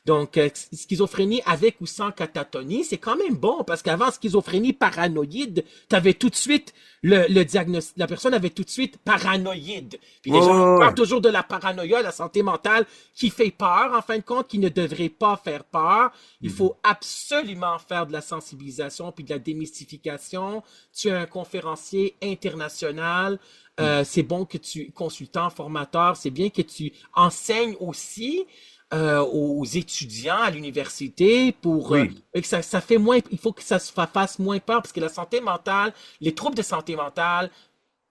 Donc, schizophrénie avec ou sans catatonie, c'est quand même bon parce qu'avant schizophrénie paranoïde, tu avais tout de suite le diagnostic, la personne avait tout de suite paranoïde. Puis Oui, les gens ont oui, peur oui. toujours de la paranoïa, la santé mentale qui fait peur, en fin de compte, qui ne devrait pas faire peur. Il faut absolument faire de la sensibilisation puis de la démystification. Tu es un conférencier international. C'est bon que tu, consultant, formateur, c'est bien que tu enseignes aussi aux étudiants à l'université pour Oui, et que ça fait moins, il faut que ça se fasse moins peur parce que la santé mentale, les troubles de santé mentale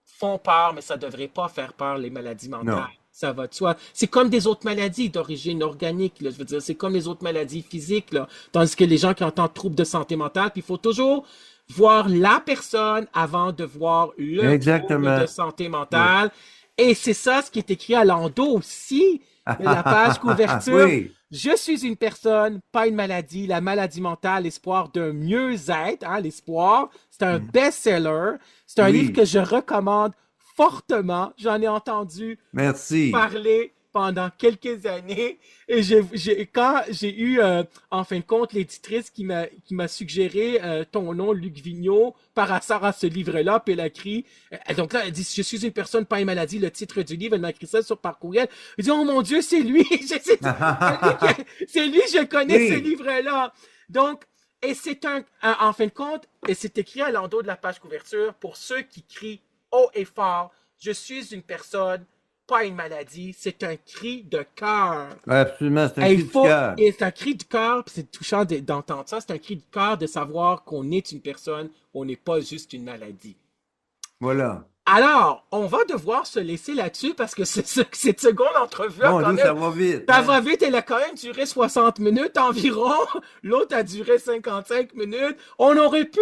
font peur, mais ça devrait pas faire peur les maladies mentales. non. Ça va de soi. C'est comme des autres maladies d'origine organique, là, je veux dire, c'est comme les autres maladies physiques, là. Tandis que les gens qui entendent troubles de santé mentale, puis il faut toujours voir la personne avant de voir le trouble de Exactement. santé Oui. mentale. Et c'est ça ce qui est écrit à l'endos aussi de la page couverture. Oui. Je suis une personne, pas une maladie. La maladie mentale, l'espoir d'un mieux-être, hein, l'espoir. C'est un best-seller. C'est un livre Oui. que je recommande fortement. J'en ai entendu Merci. parler pendant quelques années et quand j'ai eu en fin de compte l'éditrice qui m'a suggéré ton nom Luc Vigneault par hasard à ce livre-là, puis elle a écrit donc là elle dit je suis une personne pas une maladie, le titre du livre, elle m'a écrit ça sur par courriel. Je dis oh mon Dieu c'est lui, c'est lui je connais ce Oui. livre-là. Donc et c'est en fin de compte et c'est écrit à l'endos de la page couverture pour ceux qui crient haut et fort je suis une personne pas une maladie, c'est un cri de cœur. Absolument, c'est un Et il cri du faut, cœur. et c'est un cri de cœur, puis c'est touchant d'entendre ça, c'est un cri de cœur de savoir qu'on est une personne, on n'est pas juste une maladie. Voilà. Alors, on va devoir se laisser là-dessus parce que cette seconde entrevue a Mon quand Dieu, même, ça va vite, ça hein? va vite, elle a quand même duré 60 minutes environ. L'autre a duré 55 minutes. On aurait pu,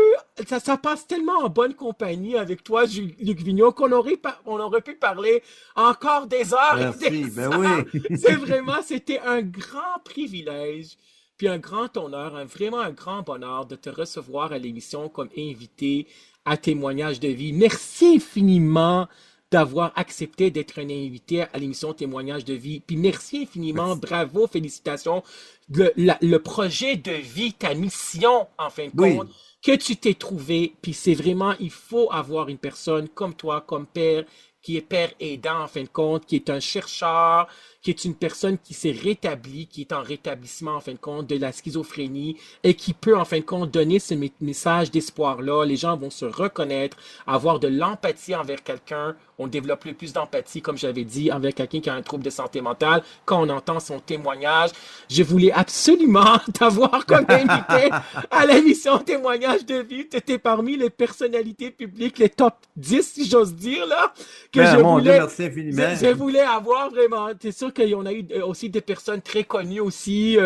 ça passe tellement en bonne compagnie avec toi, Luc Vigneault, on aurait pu parler encore des heures et Merci. Ben des heures. oui. C'était un grand privilège, puis un grand honneur, vraiment un grand bonheur de te recevoir à l'émission comme invité à Témoignage de vie. Merci infiniment d'avoir accepté d'être un invité à l'émission Témoignage de vie. Puis merci infiniment, Merci. bravo, félicitations. Le projet de vie, ta mission, en fin de compte, Oui. que tu t'es trouvé. Puis c'est vraiment, il faut avoir une personne comme toi, comme père, qui est père aidant, en fin de compte, qui est un chercheur, qui est une personne qui s'est rétablie, qui est en rétablissement, en fin de compte, de la schizophrénie et qui peut, en fin de compte, donner ce message d'espoir-là. Les gens vont se reconnaître, avoir de l'empathie envers quelqu'un. On développe le plus d'empathie, comme j'avais dit, envers quelqu'un qui a un trouble de santé mentale quand on entend son témoignage. Je voulais absolument t'avoir comme invité à l'émission Témoignage de vie. Tu étais parmi les personnalités publiques, les top 10, si j'ose dire, là, que Ben, mon Dieu, merci infiniment. je voulais avoir vraiment. C'est sûr qu'il y en a eu aussi des personnes très connues aussi,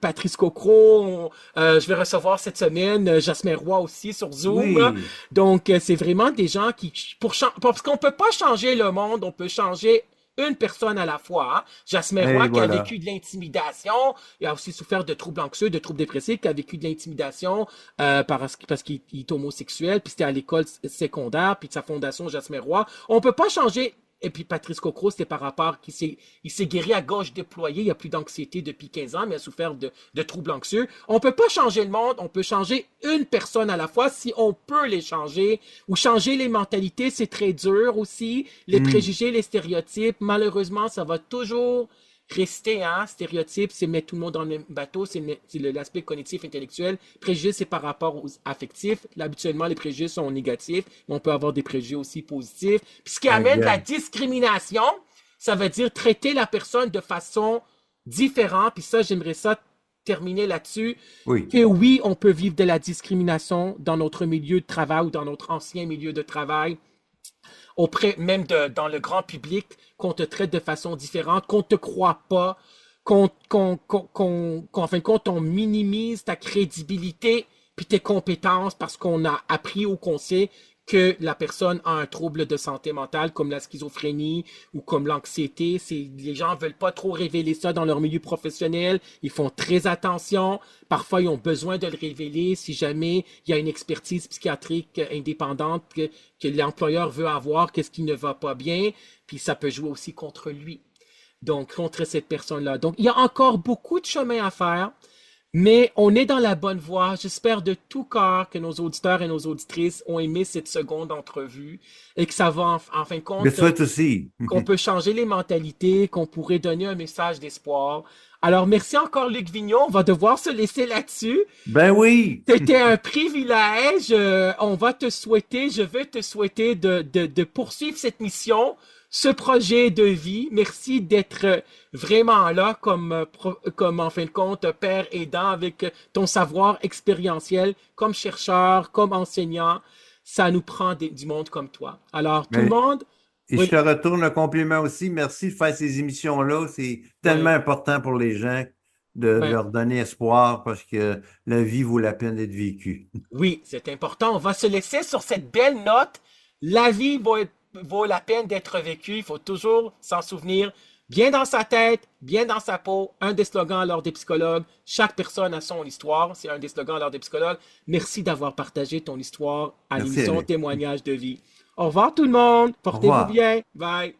Patrice Cocro. Je vais recevoir cette semaine Jasmin Roy aussi sur Zoom. Là. Oui. Donc, c'est vraiment des gens qui, parce qu'on peut pas changer le monde, on peut changer une personne à la fois. Hein. Jasmin Et Roy qui a voilà. vécu de l'intimidation, il a aussi souffert de troubles anxieux, de troubles dépressifs, qui a vécu de l'intimidation parce qu'il est homosexuel, puis c'était à l'école secondaire, puis de sa fondation Jasmin Roy. On peut pas changer. Et puis Patrice Cocro, c'était par rapport il s'est guéri à gauche déployée, il n'y a plus d'anxiété depuis 15 ans, mais il a souffert de troubles anxieux. On peut pas changer le monde, on peut changer une personne à la fois si on peut les changer, ou changer les mentalités, c'est très dur aussi. Les Hmm. préjugés, les stéréotypes, malheureusement, ça va toujours rester, hein, stéréotype, c'est mettre tout le monde dans le même bateau, c'est l'aspect cognitif intellectuel. Préjugés, c'est par rapport aux affectifs. Là, habituellement, les préjugés sont négatifs, mais on peut avoir des préjugés aussi positifs. Puis ce qui amène la Exact. discrimination, ça veut dire traiter la personne de façon différente. Puis ça, j'aimerais ça terminer là-dessus. Oui. Que oui, on peut vivre de la discrimination dans notre milieu de travail ou dans notre ancien milieu de travail auprès même dans le grand public, qu'on te traite de façon différente, qu'on te croit pas, qu'en fin de compte, on minimise ta crédibilité puis tes compétences parce qu'on a appris ou qu'on sait que la personne a un trouble de santé mentale comme la schizophrénie ou comme l'anxiété. Les gens veulent pas trop révéler ça dans leur milieu professionnel. Ils font très attention. Parfois, ils ont besoin de le révéler si jamais il y a une expertise psychiatrique indépendante que l'employeur veut avoir, qu'est-ce qui ne va pas bien. Puis ça peut jouer aussi contre lui. Donc, contre cette personne-là. Donc, il y a encore beaucoup de chemin à faire. Mais on est dans la bonne voie. J'espère de tout cœur que nos auditeurs et nos auditrices ont aimé cette seconde entrevue et que ça va, en fin de Je le compte, souhaite aussi. qu'on peut changer les mentalités, qu'on pourrait donner un message d'espoir. Alors, merci encore, Luc Vignon. On va devoir se laisser là-dessus. Ben oui. C'était un privilège. On va te souhaiter, je veux te souhaiter de poursuivre cette mission, ce projet de vie. Merci d'être vraiment là comme en fin de compte, père aidant avec ton savoir expérientiel, comme chercheur, comme enseignant. Ça nous prend du monde comme toi. Alors, tout le Ben, monde, et je oui, te retourne le compliment aussi. Merci de faire ces émissions-là. C'est tellement oui, important pour les gens de oui. leur donner espoir parce que la vie vaut la peine d'être vécue. Oui, c'est important. On va se laisser sur cette belle note. La vie vaut la peine d'être vécue. Il faut toujours s'en souvenir. Bien dans sa tête, bien dans sa peau. Un des slogans lors des psychologues. Chaque personne a son histoire. C'est un des slogans lors des psychologues. Merci d'avoir partagé ton histoire à Merci, l'émission Alex. Témoignage de vie. Au revoir tout le monde. Au Portez-vous revoir. bien. Bye.